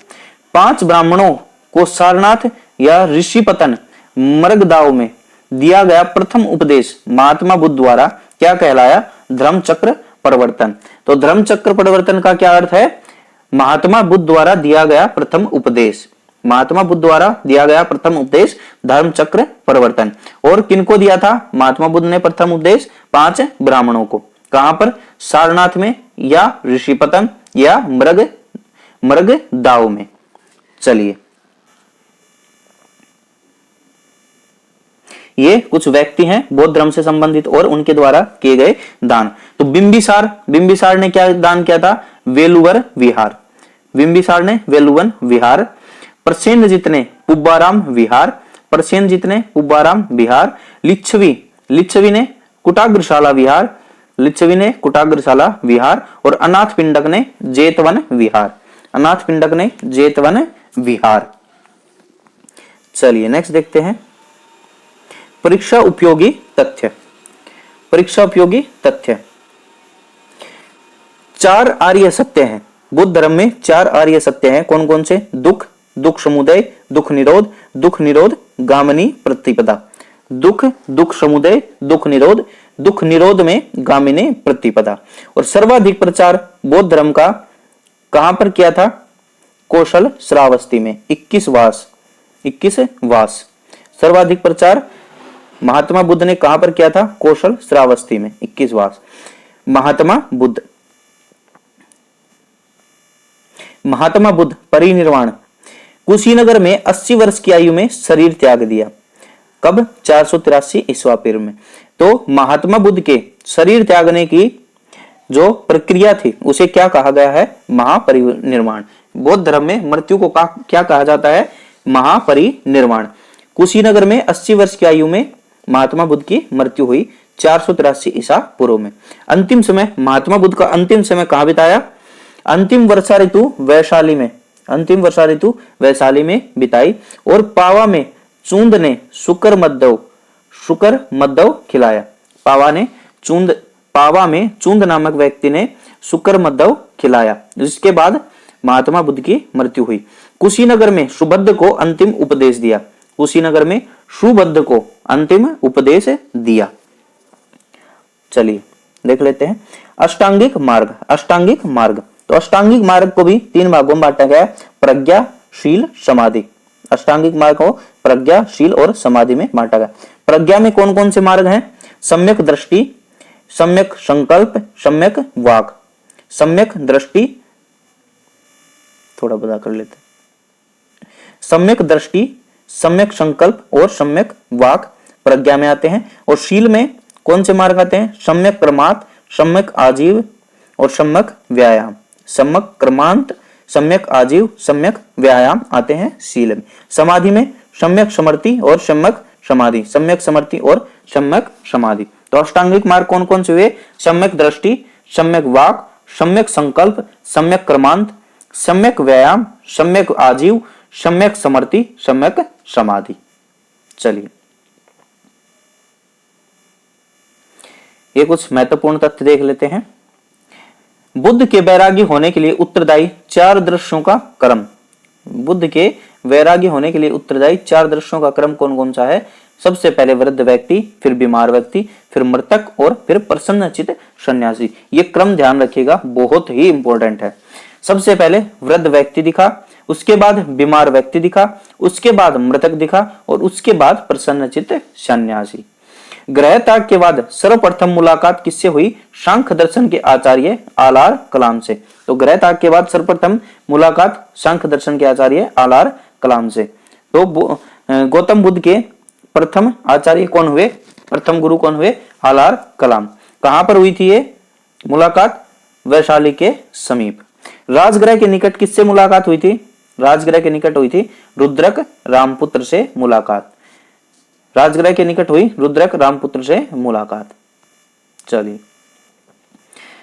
5 ब्राह्मणों को सारनाथ या ऋषिपतन मर्गदाव में दिया गया प्रथम उपदेश महात्मा बुद्ध द्वारा क्या कहलाया? धर्म चक्र प्रवर्तन। तो धर्म चक्र प्रवर्तन का क्या अर्थ है? महात्मा बुद्ध द्वारा दिया गया प्रथम उपदेश। महात्मा बुद्ध द्वारा दिया गया प्रथम उपदेश धर्म चक्र प्रवर्तन। और किनको दिया था महात्मा बुद्ध ने प्रथम उपदेश? 5 ब्राह्मणों को। कहां पर? सारनाथ में या ऋषिपतन या मर्गदाव में। चलिए ये कुछ व्यक्ति हैं बौद्ध धर्म से संबंधित और उनके द्वारा किए गए दान। तो बिंबिसार ने क्या दान किया था? वेलुवर विहार। बिंबिसार ने वेलुवन विहार। प्रसेनजित ने पुब्बाराम विहार। प्रसेनजित ने पुब्बाराम विहार। लिच्छवी ने कुटाग्रशाला विहार। लिच्छवी ने कुटाग्रशाला विहार। और अनाथ पिंडक ने जेतवन विहार। अनाथ पिंडक ने जेतवन विहार। चलिए नेक्स्ट देखते हैं परीक्षा उपयोगी तथ्य। परीक्षा उपयोगी तथ्य। 4 आर्य सत्य हैं बुद्ध धर्म में। 4 आर्य सत्य हैं। कौन कौन से? दुख, दुख समुदय, दुख निरोध, गामिनी प्रतिपदा। दुख समुदय, दुख निरोध में गामिनी प्रतिपदा। और सर्वाधिक प्रचार बौद्ध धर्म का कहां पर किया था? कौशल श्रावस्ती में 21 वास। सर्वाधिक प्रचार महात्मा बुद्ध ने कहां पर किया था? कौशल श्रावस्ती में 21 वास। महात्मा बुद्ध परिनिर्वाण कुशीनगर में 80 वर्ष की आयु में शरीर त्याग दिया। कब? 483 ईस्वा पूर्व में। तो महात्मा बुद्ध के शरीर त्यागने की जो प्रक्रिया थी उसे क्या कहा गया है? महापरिनिर्वाण। बौद्ध धर्म में मृत्यु को क्या कहा जाता है? महापरिनिर्वाण। कुशीनगर में 80 वर्ष की आयु में महात्मा बुद्ध की मृत्यु हुई 483 ईसा पूर्व में। अंतिम समय महात्मा बुद्ध का अंतिम समय कहां बिताया? अंतिम वर्षा ऋतु वैशाली में बिताई। और पावा में चूंद ने शुकर मद्दव खिलाया। पावा में चूंद नामक व्यक्ति ने शुकर मद्दव खिलाया, जिसके बाद महात्मा बुद्ध की मृत्यु हुई। कुशीनगर में सुबुद्ध को अंतिम उपदेश दिया। कुशीनगर में सुबुद्ध को अंतिम उपदेश दिया। चलिए देख लेते हैं अष्टांगिक मार्ग। तो अष्टांगिक मार्ग को भी 3 भागों में बांटा गया है। प्रज्ञा, शील, समाधि। अष्टांगिक मार्ग को प्रज्ञा, शील और समाधि में बांटा गया। प्रज्ञा में कौन कौन से मार्ग हैं? सम्यक दृष्टि, सम्यक संकल्प, सम्यक वाक। सम्यक दृष्टि थोड़ा बता कर लेते। सम्यक दृष्टि, सम्यक संकल्प और सम्यक वाक प्रज्ञा में आते हैं। और शील में कौन से मार्ग आते हैं? सम्यक क्रमांत, सम्यक आजीव और सम्यक व्यायाम। सम्यक क्रमांत, सम्यक आजीव, सम्यक व्यायाम आते हैं शील में। समाधि में सम्यक समर्ति और सम्यक समाधि। सम्यक समर्ति और सम्यक समाधि। तो अष्टांगिक मार्ग कौन कौन से हुए? सम्यक दृष्टि, सम्यक वाक, सम्यक संकल्प, सम्यक क्रमांत, सम्यक व्यायाम, सम्यक आजीव, सम्यक समर्ति, सम्यक समाधि। चलिए ये कुछ महत्वपूर्ण तथ्य देख लेते हैं। बुद्ध के वैरागी होने के लिए उत्तरदायी 4 दृश्यों का क्रम। बुद्ध के वैरागी होने के लिए उत्तरदायी 4 दृश्यों का क्रम कौन कौन सा है? सबसे पहले वृद्ध व्यक्ति, फिर बीमार व्यक्ति, फिर मृतक और फिर प्रसन्नचित्त सन्यासी। ये क्रम ध्यान रखिएगा, बहुत ही इंपॉर्टेंट है। सबसे पहले वृद्ध व्यक्ति दिखा, उसके बाद बीमार व्यक्ति दिखा, उसके बाद मृतक दिखा और उसके बाद प्रसन्नचित्त सन्यासी। ग्रह त्याग के बाद सर्वप्रथम मुलाकात किससे हुई? सांख्य दर्शन के आचार्य आलार कलाम से। तो ग्रह त्याग के बाद सर्वप्रथम मुलाकात सांख्य दर्शन के आचार्य आलार कलाम से। तो गौतम बुद्ध के प्रथम आचार्य कौन हुए? प्रथम गुरु कौन हुए? आलार कलाम। कहां पर हुई थी ये मुलाकात? वैशाली के समीप। राजगृह के निकट किससे मुलाकात हुई थी? राजगृह के निकट हुई थी रुद्रक रामपुत्र से मुलाकात। राजगृह के निकट हुई रुद्रक रामपुत्र से मुलाकात। चलिए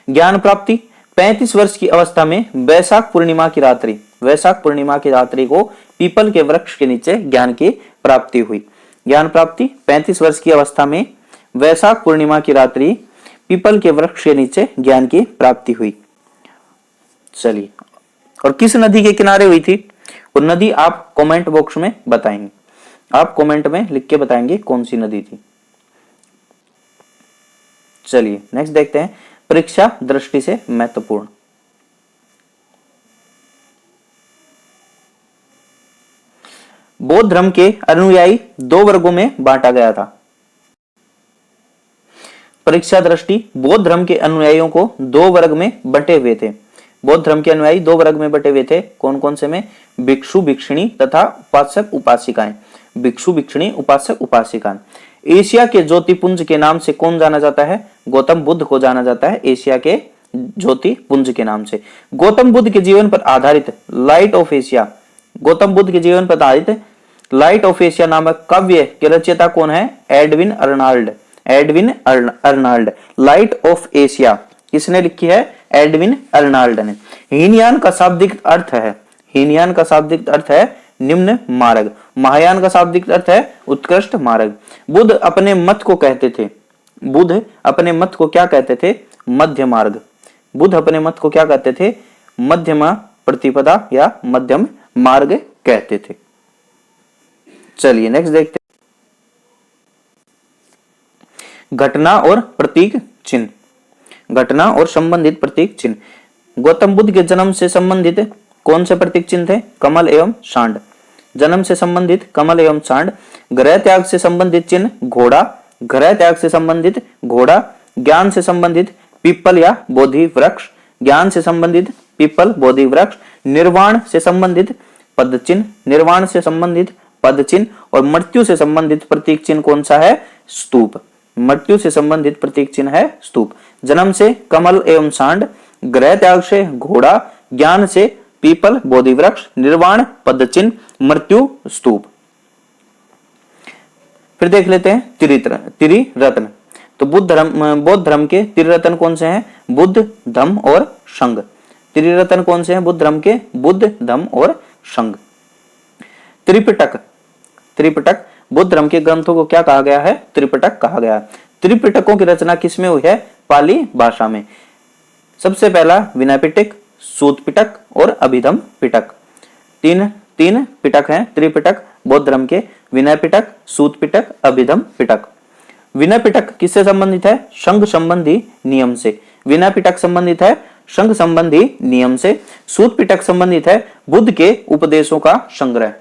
ज्ञान प्राप्ति 35 वर्ष की अवस्था में वैशाख पूर्णिमा की रात्रि, वैशाख पूर्णिमा की रात्रि को पीपल के वृक्ष के नीचे ज्ञान की प्राप्ति हुई। ज्ञान प्राप्ति 35 वर्ष की अवस्था में वैशाख पूर्णिमा की रात्रि पीपल के वृक्ष के नीचे ज्ञान की प्राप्ति हुई। चलिए और किस नदी के किनारे हुई थी? वो नदी आप कमेंट बॉक्स में बताएंगे, आप कमेंट में लिख के बताएंगे कौन सी नदी थी। चलिए नेक्स्ट देखते हैं, परीक्षा दृष्टि से महत्वपूर्ण। बौद्ध धर्म के अनुयायी 2 वर्गों में बांटा गया था। परीक्षा दृष्टि बौद्ध धर्म के अनुयायियों को 2 वर्ग में बंटे हुए थे। बौद्ध धर्म के अनुयायी 2 वर्ग में बटे हुए थे। कौन कौन से में? भिक्षु भिक्षुणी तथा उपासक उपासिकाएं। भिक्षु भिक्षुणी उपासक उपासिकाएं। एशिया के ज्योतिपुंज के नाम से कौन जाना जाता है? गौतम बुद्ध को जाना जाता है एशिया के ज्योतिपुंज के नाम से। गौतम बुद्ध के जीवन पर आधारित light of Asia, Gautam Buddha के जीवन पर आधारित लाइट ऑफ एशिया नामक काव्य के रचयिता कौन है? Edwin Arnold. Edwin Arnold. Light of Asia किसने लिखी है? एडविन अर्नाल्ड ने। हीनयान का शाब्दिक अर्थ है, हीनयान का शाब्दिक अर्थ है निम्न मार्ग। महायान का शाब्दिक अर्थ है उत्कृष्ट मार्ग। बुद्ध अपने मत को कहते थे, बुद्ध अपने मत को क्या कहते थे? मध्य मार्ग। बुद्ध अपने मत को क्या कहते थे? मध्यमा प्रतिपदा या मध्यम मार्ग कहते थे। चलिए नेक्स्ट देखते हैं, घटना और प्रतीक चिन्ह। घटना और संबंधित प्रतीक चिन्ह। गौतम बुद्ध के जन्म से संबंधित कौन से प्रतीक चिन्ह थे? कमल एवं सांड। जन्म से संबंधित कमल एवं सांड। गृह त्याग से संबंधित चिन्ह घोड़ा, गृह त्याग से संबंधित घोड़ा। ज्ञान से संबंधित पीपल या बोधि वृक्ष, ज्ञान से संबंधित पीपल बोधि वृक्ष। निर्वाण से संबंधित पद चिन्ह, निर्वाण से संबंधित पद चिन्ह। और मृत्यु से संबंधित प्रतीक चिन्ह कौन सा है? स्तूप। मृत्यु से संबंधित प्रतीक चिन्ह है स्तूप। जन्म से कमल एवं सांड, गृह त्याग से घोड़ा, ज्ञान से पीपल बोधि वृक्ष, निर्वाण पद चिन्ह, मृत्यु स्तूप। फिर देख लेते हैं त्रिरत्न। तो बौद्ध धर्म के त्रिरत्न कौन से हैं? बुद्ध, धम्म और संघ। त्रिरत्न कौन से हैं बुद्ध धर्म के? बुद्ध, धम्म और संघ। त्रिपिटक, त्रिपिटक बौद्ध धर्म के ग्रंथों को क्या कहा गया है? त्रिपिटक कहा गया। त्रिपिटकों की रचना किसमें हुई है? पाली भाषा में। सबसे पहला विनय पिटक, सूत पिटक और अभिधम पिटक। तीन पिटक हैं त्रिपिटक बौद्ध धर्म के, विनय पिटक, सूत पिटक, अभिधम पिटक। विनय पिटक किससे संबंधित है? संघ संबंधी नियम से। विनय पिटक संबंधित है संघ संबंधी नियम से। सूत पिटक संबंधित है बुद्ध के उपदेशों का संग्रह।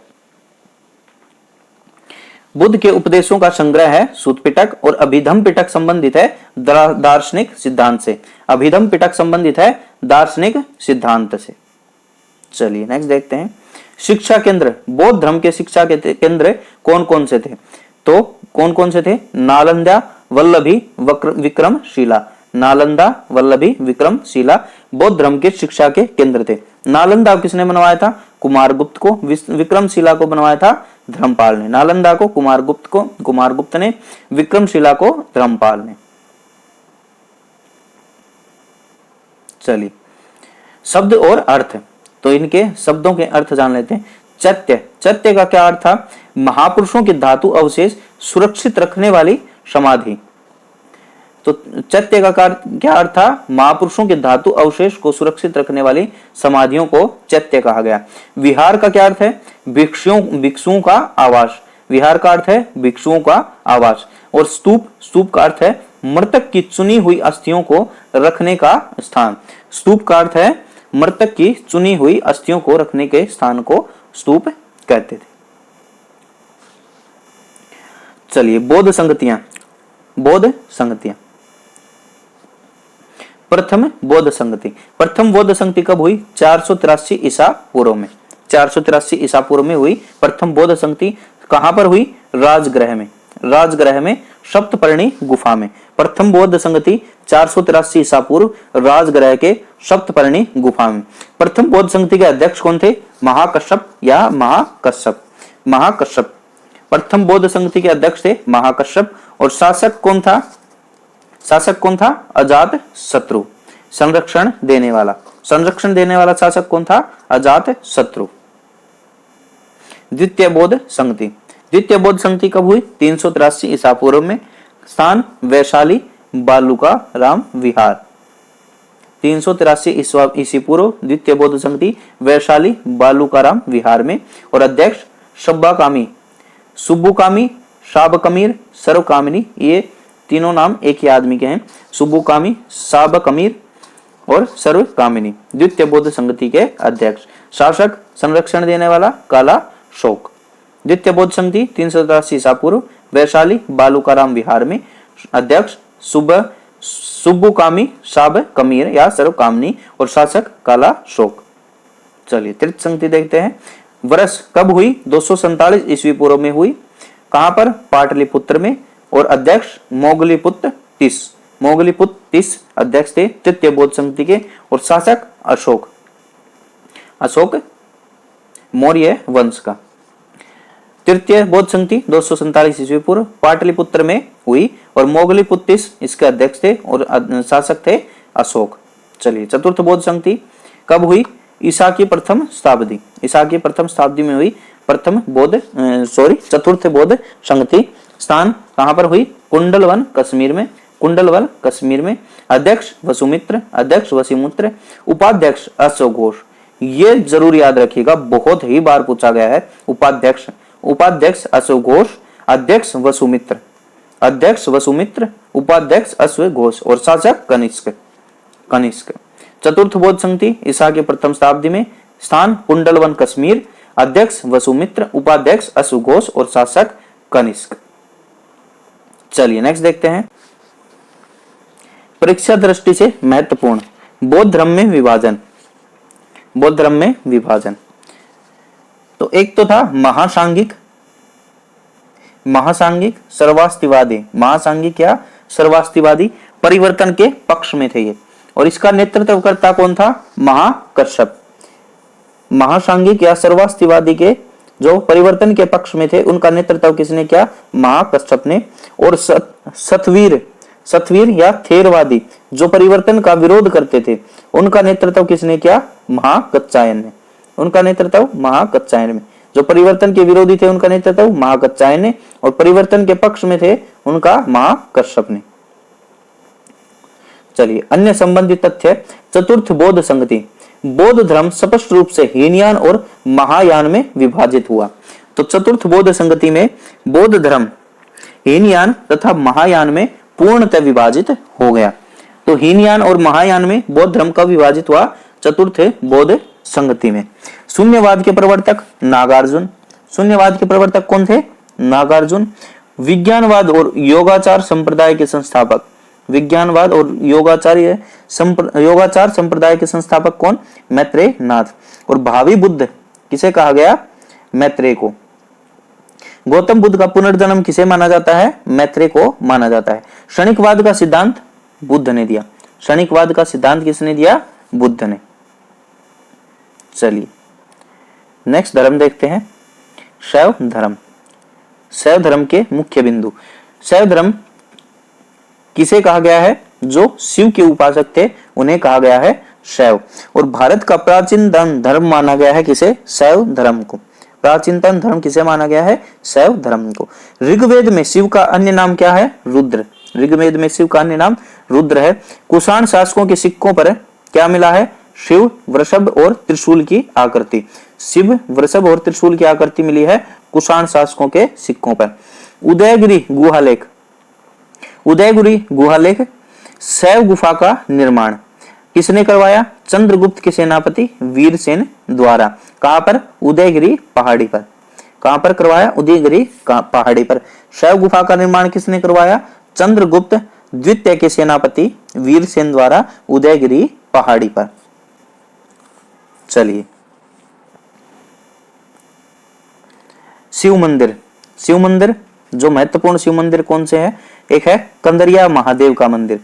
बुद्ध के उपदेशों का संग्रह है सूत पिटक। और अभिधम पिटक संबंधित है दार्शनिक सिद्धांत से। अभिधम पिटक संबंधित है दार्शनिक सिद्धांत से। चलिए नेक्स्ट देखते हैं, शिक्षा केंद्र। बौद्ध धर्म के शिक्षा के केंद्र कौन कौन से थे? तो कौन कौन से थे? नालंदा, वल्लभी, विक्रमशिला। नालंदा, वल्लभी, विक्रमशिला बौद्ध धर्म के शिक्षा के केंद्र थे। नालंदा किसने बनवाया था? कुमारगुप्त को। विक्रमशिला को बनवाया था धर्मपाल ने। नालंदा को कुमारगुप्त ने, विक्रमशिला को धर्मपाल ने। चलिए शब्द और अर्थ, तो इनके शब्दों के अर्थ जान लेते हैं। चैत्य, चैत्य का क्या अर्थ था? महापुरुषों के धातु अवशेष सुरक्षित रखने वाली समाधि। तो चैत्य का क्या अर्थ था? महापुरुषों के धातु अवशेष को सुरक्षित रखने वाली समाधियों को चैत्य कहा गया। विहार का क्या अर्थ है? भिक्षुओं का आवास। विहार का अर्थ है भिक्षुओं का आवास। और स्तूप, स्तूप का अर्थ है मृतक की चुनी हुई अस्थियों को रखने का स्थान। स्तूप का अर्थ है मृतक की चुनी हुई अस्थियों को रखने के स्थान को स्तूप कहते थे। चलिए, बौद्ध संगतियां। बौद्ध संगतियां। प्रथम बौद्ध संगति, प्रथम बौद्ध संगति कब हुई? 483 ईसा पूर्व में। 483 ईसा पूर्व में हुई प्रथम बौद्ध संगति। कहां पर हुई? राजगृह में। राजगृह में सप्तपर्णी गुफा में प्रथम बौद्ध संगति 483 ईसा पूर्व राजगृह के सप्तपर्णी गुफा में। प्रथम बौद्ध संगति के अध्यक्ष कौन थे? महाकश्यप या महाकश्यप। महाकश्यप प्रथम बौद्ध संगति के अध्यक्ष थे महाकश्यप। और शासक कौन था? शासक कौन था? अजात शत्रु। संरक्षण देने वाला, संरक्षण देने वाला शासक कौन था? अजात शत्रु। द्वितीय बौद्ध संगति, द्वितीय बौद्ध संगति कब हुई? 383 ईसा पूर्व में। स्थान वैशाली बालूका राम विहार। 383 ईसा पूर्व द्वितीय बौद्ध संगति वैशाली बालूकाराम विहार में। और अध्यक्ष शब्बाकामी, सुब्बुकामी, शाबकमीर, सर्वकामिनी, ये तीनों नाम एक ही आदमी के हैं। सुब्बुकामी, शाबकमीर और सर्वकामिनी द्वितीय बौद्ध संगति के अध्यक्ष। शासक संरक्षण देने वाला काला शोक। द्वितीय बौद्ध संगति 383 ईसा पूर्व वैशाली बालूकाराम विहार में। अध्यक्ष सुब्बुकामी, शाबकमीर या सर्वकामिनी और शासक काला शोक। चलिए, तृतीय संगति देखते हैं। वर्ष कब हुई? 247 ईस्वी पूर्व में हुई। कहां पर? पाटलिपुत्र में। और अध्यक्ष मोगलीपुत्र तीस। मोगलीपुत्र तीस अध्यक्ष थे तृतीय बौद्ध संगति के। और शासक अशोक, अशोक मौर्य वंश का। तृतीय बौद्ध संगति 247 ईस्वी पूर्व पाटलिपुत्र में हुई। और मोगलीपुत्र तीस इसके अध्यक्ष थे और शासक थे अशोक। चलिए, चतुर्थ बौद्ध संगति कब हुई? ईसा की प्रथम शताब्दी। ईसा की प्रथम शताब्दी में हुई प्रथम बौद्ध चतुर्थ बौद्ध संगति। स्थान कहां पर हुई? कुंडलवन कश्मीर में। कुंडलवन कश्मीर में। अध्यक्ष वसुमित्र, अध्यक्ष वसुमित्र। उपाध्यक्ष अशोक घोष। ये जरूर याद रखिएगा, बहुत ही बार पूछा गया है। उपाध्यक्ष, उपाध्यक्ष अशोक घोष, अध्यक्ष वसुमित्र, अध्यक्ष वसुमित्र, उपाध्यक्ष अश्व घोष और शासक कनिष्क। कनिष्क। चतुर्थ बौद्ध संगति ईसा के प्रथम शताब्दी में। स्थान कुंडलवन कश्मीर। अध्यक्ष वसुमित्र, उपाध्यक्ष अश्व घोष और शासक कनिष्क। चलिए, नेक्स्ट देखते हैं। परीक्षा दृष्टि से महत्वपूर्ण बौद्ध धर्म में विभाजन। बौद्ध धर्म में विभाजन तो एक तो था महासांगिक, महासांगिक सर्वास्तिवादी। महासांगिक या सर्वास्तिवादी परिवर्तन के पक्ष में थे ये। और इसका नेतृत्व करता कौन था? महाकश्यप। महासांगिक या सर्वास्तिवादी के जो परिवर्तन के पक्ष में थे उनका नेतृत्व किसने किया? महाकश्यप ने। और सतवीर, सतवीर या थेरवादी जो परिवर्तन का विरोध करते थे उनका नेतृत्व किसने किया? महाकत्यायन ने। उनका नेतृत्व महाकत्यायन में। जो परिवर्तन के विरोधी थे उनका नेतृत्व महाकत्यायन ने और परिवर्तन के पक्ष में थे उनका महाकश्यप ने। चलिए, अन्य संबंधित तथ्य। चतुर्थ बौद्ध संगति बौद्ध धर्म स्पष्ट रूप से हीनयान और महायान में विभाजित हुआ। तो चतुर्थ बौद्ध संगति में बौद्ध धर्म हीनयान तथा महायान में पूर्णतः विभाजित हो गया। तो हीनयान और महायान में बौद्ध धर्म कब विभाजित हुआ? चतुर्थ बौद्ध संगति में। शून्यवाद के प्रवर्तक नागार्जुन। शून्यवाद के प्रवर्तक कौन थे? नागार्जुन। विज्ञानवाद और योगाचार संप्रदाय के संस्थापक। विज्ञानवाद और योगाचार संप्रदाय के संस्थापक कौन? मैत्रेय नाथ। और भावी बुद्ध किसे कहा गया? मैत्रेय को। गौतम बुद्ध का पुनर्जन्म किसे माना जाता है? मैत्रेय को माना जाता है। क्षणिकवाद का सिद्धांत बुद्ध ने दिया। क्षणिकवाद का सिद्धांत किसने दिया? बुद्ध ने। चलिए, नेक्स्ट धर्म देखते हैं, शैव धर्म। शैव धर्म के मुख्य बिंदु। शैव धर्म किसे कहा गया है? जो शिव के उपासक थे उन्हें कहा गया है शैव। और भारत का प्राचीन धर्म माना गया है किसे? शैव धर्म को। प्राचीनतम धर्म किसे माना गया है? शैव धर्म को। ऋग्वेद में शिव का अन्य नाम क्या है? रुद्र। ऋग्वेद में शिव का अन्य नाम रुद्र है। कुषाण शासकों के सिक्कों पर क्या मिला है? शिव, वृषभ और त्रिशूल की आकृति। शिव, वृषभ और त्रिशूल की आकृति मिली है कुषाण शासकों के सिक्कों पर। उदयगिरी गुहालेख, उदयगिरी गुहालेख शैव गुफा का निर्माण किसने करवाया? चंद्रगुप्त के सेनापति वीरसेन द्वारा। कहां पर? उदयगिरी पहाड़ी पर। कहां पर करवाया? उदयगिरी पहाड़ी पर। शैव गुफा का निर्माण किसने करवाया? चंद्रगुप्त द्वितीय के सेनापति वीरसेन द्वारा उदयगिरी पहाड़ी पर। चलिए, शिव मंदिर। शिव मंदिर जो महत्वपूर्ण शिव मंदिर कौन से हैं? एक है कंदरिया महादेव का मंदिर।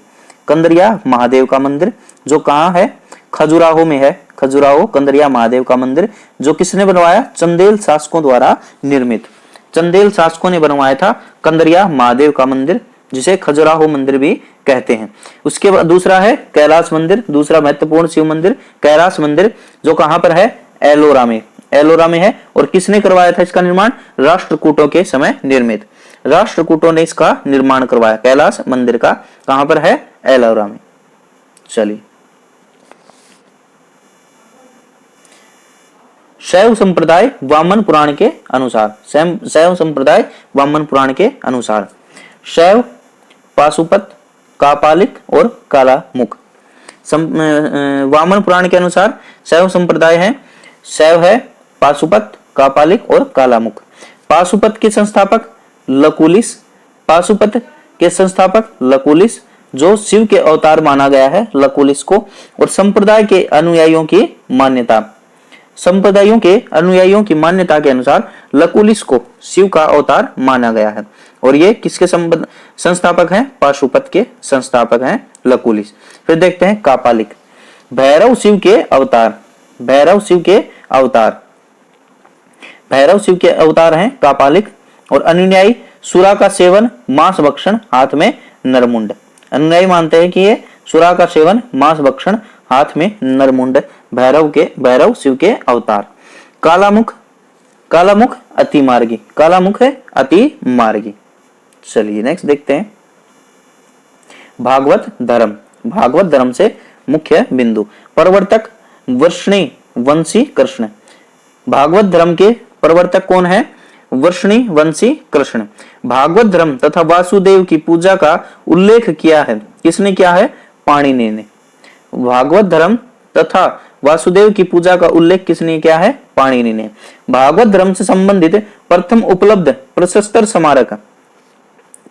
कंदरिया महादेव का मंदिर जो कहाँ है? खजुराहो में है। खजुराहो कंदरिया महादेव का मंदिर जो किसने बनवाया? चंदेल शासकों द्वारा निर्मित। चंदेल शासकों ने बनवाया था कंदरिया महादेव का मंदिर, जिसे खजुराहो मंदिर भी कहते हैं। उसके बाद दूसरा है कैलाश मंदिर। दूसरा महत्वपूर्ण शिव मंदिर कैलाश मंदिर जो कहां पर है? एलोरा में। एलोरा में है। और किसने करवाया था इसका निर्माण? राष्ट्रकूटों के समय निर्मित। राष्ट्रकूटों ने इसका निर्माण करवाया कैलाश मंदिर का। कहां पर है? एलोरा में। चलिए, शैव संप्रदाय वामन पुराण के अनुसार। शैव संप्रदाय वामन पुराण के अनुसार शैव पाशुपत, कापालिक और कालामुख। वामन पुराण के अनुसार शैव संप्रदाय है, शैव है पाशुपत, कापालिक और कालामुख। पाशुपत के संस्थापक लकुलिस। पाशुपत के संस्थापक लकुलिस जो शिव के अवतार माना गया है लकुलिस को। और संप्रदाय के अनुयायियों की मान्यता, संप्रदायों के अनुयायियों की मान्यता के अनुसार लकुलिस को शिव का अवतार माना गया है। और ये किसके संस्थापक हैं? पाशुपत के संस्थापक हैं लकुलिस। फिर देखते हैं कापालिक। भैरव शिव के अवतार। भैरव शिव के अवतार, भैरव शिव के अवतार हैं कापालिक। और अनुयायी सुरा का सेवन, मांस भक्षण, हाथ में नरमुंड। अनुयायी मानते हैं कि ये सुरा का सेवन, मांस भक्षण, हाथ में नरमुंड भैरव शिव के अवतार। कालामुख। कालामुख अति मार्गी। कालामुख है अति मार्गी। चलिए नेक्स्ट देखते हैं भागवत धर्म। भागवत धर्म से मुख्य बिंदु। प्रवर्तक वर्ष्णी वंशी कृष्ण। भागवत धर्म के प्रवर्तक कौन है? वर्ष्णी वंशी कृष्ण। भागवत धर्म तथा वासुदेव की पूजा का उल्लेख किया है। किसने किया है? पाणिनि ने। भागवत धर्म तथा वासुदेव की पूजा का उल्लेख किसने किया है? पाणिनि ने। भागवत धर्म से संबंधित प्रथम उपलब्ध प्रशस्तर स्मारक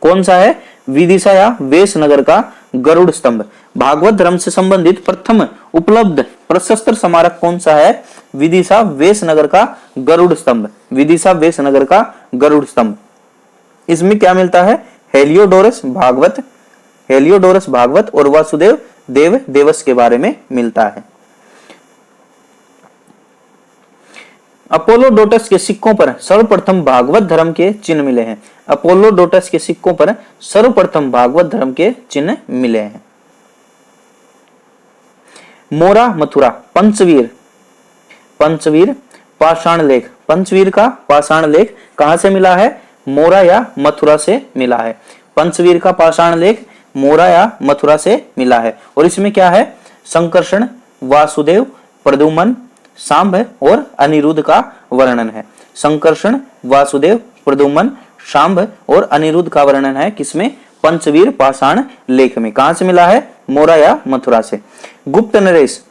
कौन सा है? विदिशा या वेशनगर का गरुड़ स्तंभ। भागवत धर्म से संबंधित प्रथम उपलब्ध प्रशस्तर स्मारक कौन सा है? विदिशा वेशनगर का गरुड़ स्तंभ। विदिशा वेशनगर का गरुड़ स्तंभ। इसमें क्या मिलता है? हेलियोडोरस भागवत, हेलियोडोरस भागवत और वासुदेव देव देवस के बारे में मिलता है। अपोलोडोटस के सिक्कों पर सर्वप्रथम भागवत धर्म के चिन्ह मिले हैं। अपोलोडोटस के सिक्कों पर सर्वप्रथम भागवत धर्म के चिन्ह मिले हैं। मोरा मथुरा पंचवीर। पंचवीर पाषाण लेख। पंचवीर का पाषाण लेख कहां से मिला है? मोरा या मथुरा से मिला है। पंचवीर का पाषाण लेख मोरा या मथुरा से मिला है। और इसमें क्या है? संकर्षण, वासुदेव, प्रद्युम्न, सांब और अनिरुद्ध का वर्णन है। संकर्षण, वासुदेव, प्रद्युम्न, सांब और अनिरुद्ध का वर्णन है किसमें? पंचवीर पाषाण लेख में। कहां से मिला है? मोरा या मथुरा से। गुप्त नरेश।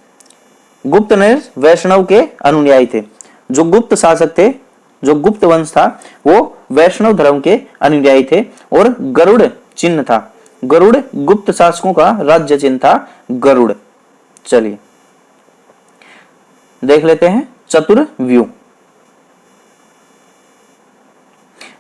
गुप्त नरेश वैष्णव के अनुयायी थे। जो गुप्त शासक थे, जो गुप्त वंश था, वो वैष्णव धर्म के अनुयायी थे। और गरुड़ चिन्ह था। गरुड़ गुप्त शासकों का राज्य चिन्ह था गरुड़। चलिए देख लेते हैं चतुर्व्यूह।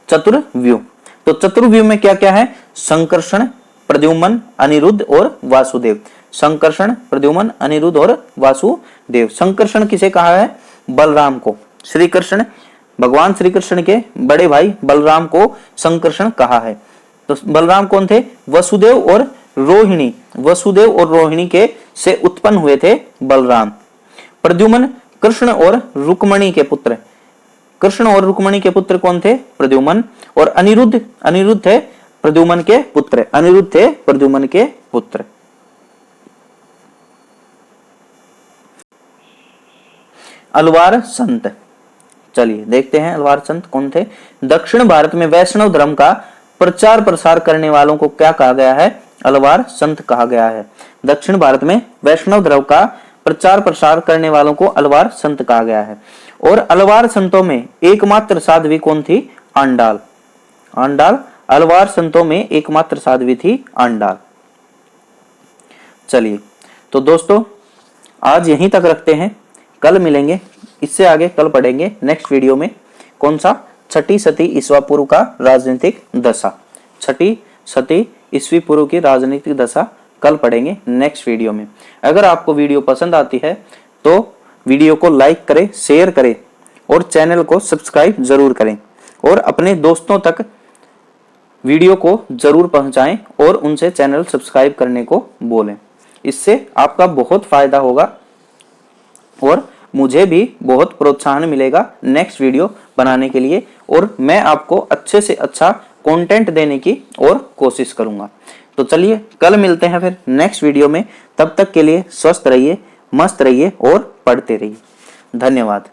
चतुर्व्यूह, तो चतुर्व्यूह में क्या क्या है? संकर्षण, प्रद्युम्न, अनिरुद्ध और वासुदेव। संकर्षण, प्रद्युम्न, अनिरुद्ध और वासुदेव। संकर्षण किसे कहा है? बलराम को। श्री कृष्ण, भगवान श्री कृष्ण के बड़े भाई बलराम को संकर्षण कहा है। तो बलराम कौन थे? वसुदेव और रोहिणी। वसुदेव और रोहिणी के से उत्पन्न हुए थे बलराम। प्रद्युम्न कृष्ण और रुक्मणी के पुत्र। कृष्ण और रुक्मणी के पुत्र कौन थे? प्रद्युम्न। और अनिरुद्ध थे प्रद्युम्न के पुत्र, अनिरुद्ध थे प्रद्युम्न के पुत्र। अलवार संत, चलिए देखते हैं अलवार संत कौन थे। दक्षिण भारत में वैष्णव धर्म का प्रचार प्रसार करने वालों को क्या कहा गया है? अलवार संत कहा गया है। दक्षिण भारत में वैष्णव धर्म का प्रचार प्रसार करने वालों को अलवार संत कहा गया है। और अलवार संतों में एकमात्र साध्वी कौन थी? आंडाल। आंडाल अलवार संतों में एकमात्र साध्वी थी आंडाल। चलिए तो दोस्तों आज यहीं तक रखते हैं, कल मिलेंगे, इससे आगे कल पढ़ेंगे नेक्स्ट वीडियो में। कौन सा? छठी सती ईसवा पूर्व का राजनीतिक दशा। छठी सती ईसवी पूर्व की राजनीतिक दशा कल पढ़ेंगे नेक्स्ट वीडियो में। अगर आपको वीडियो पसंद आती है तो वीडियो को लाइक करें, शेयर करें और चैनल को सब्सक्राइब जरूर करें और अपने दोस्तों तक वीडियो को जरूर पहुंचाएं और उनसे चैनल सब्सक्राइब करने को बोलें। इससे आपका बहुत फायदा होगा और मुझे भी बहुत प्रोत्साहन मिलेगा नेक्स्ट वीडियो बनाने के लिए, और मैं आपको अच्छे से अच्छा कंटेंट देने की और कोशिश करूंगा। तो चलिए कल मिलते हैं फिर नेक्स्ट वीडियो में। तब तक के लिए स्वस्थ रहिए, मस्त रहिए और पढ़ते रहिए। धन्यवाद।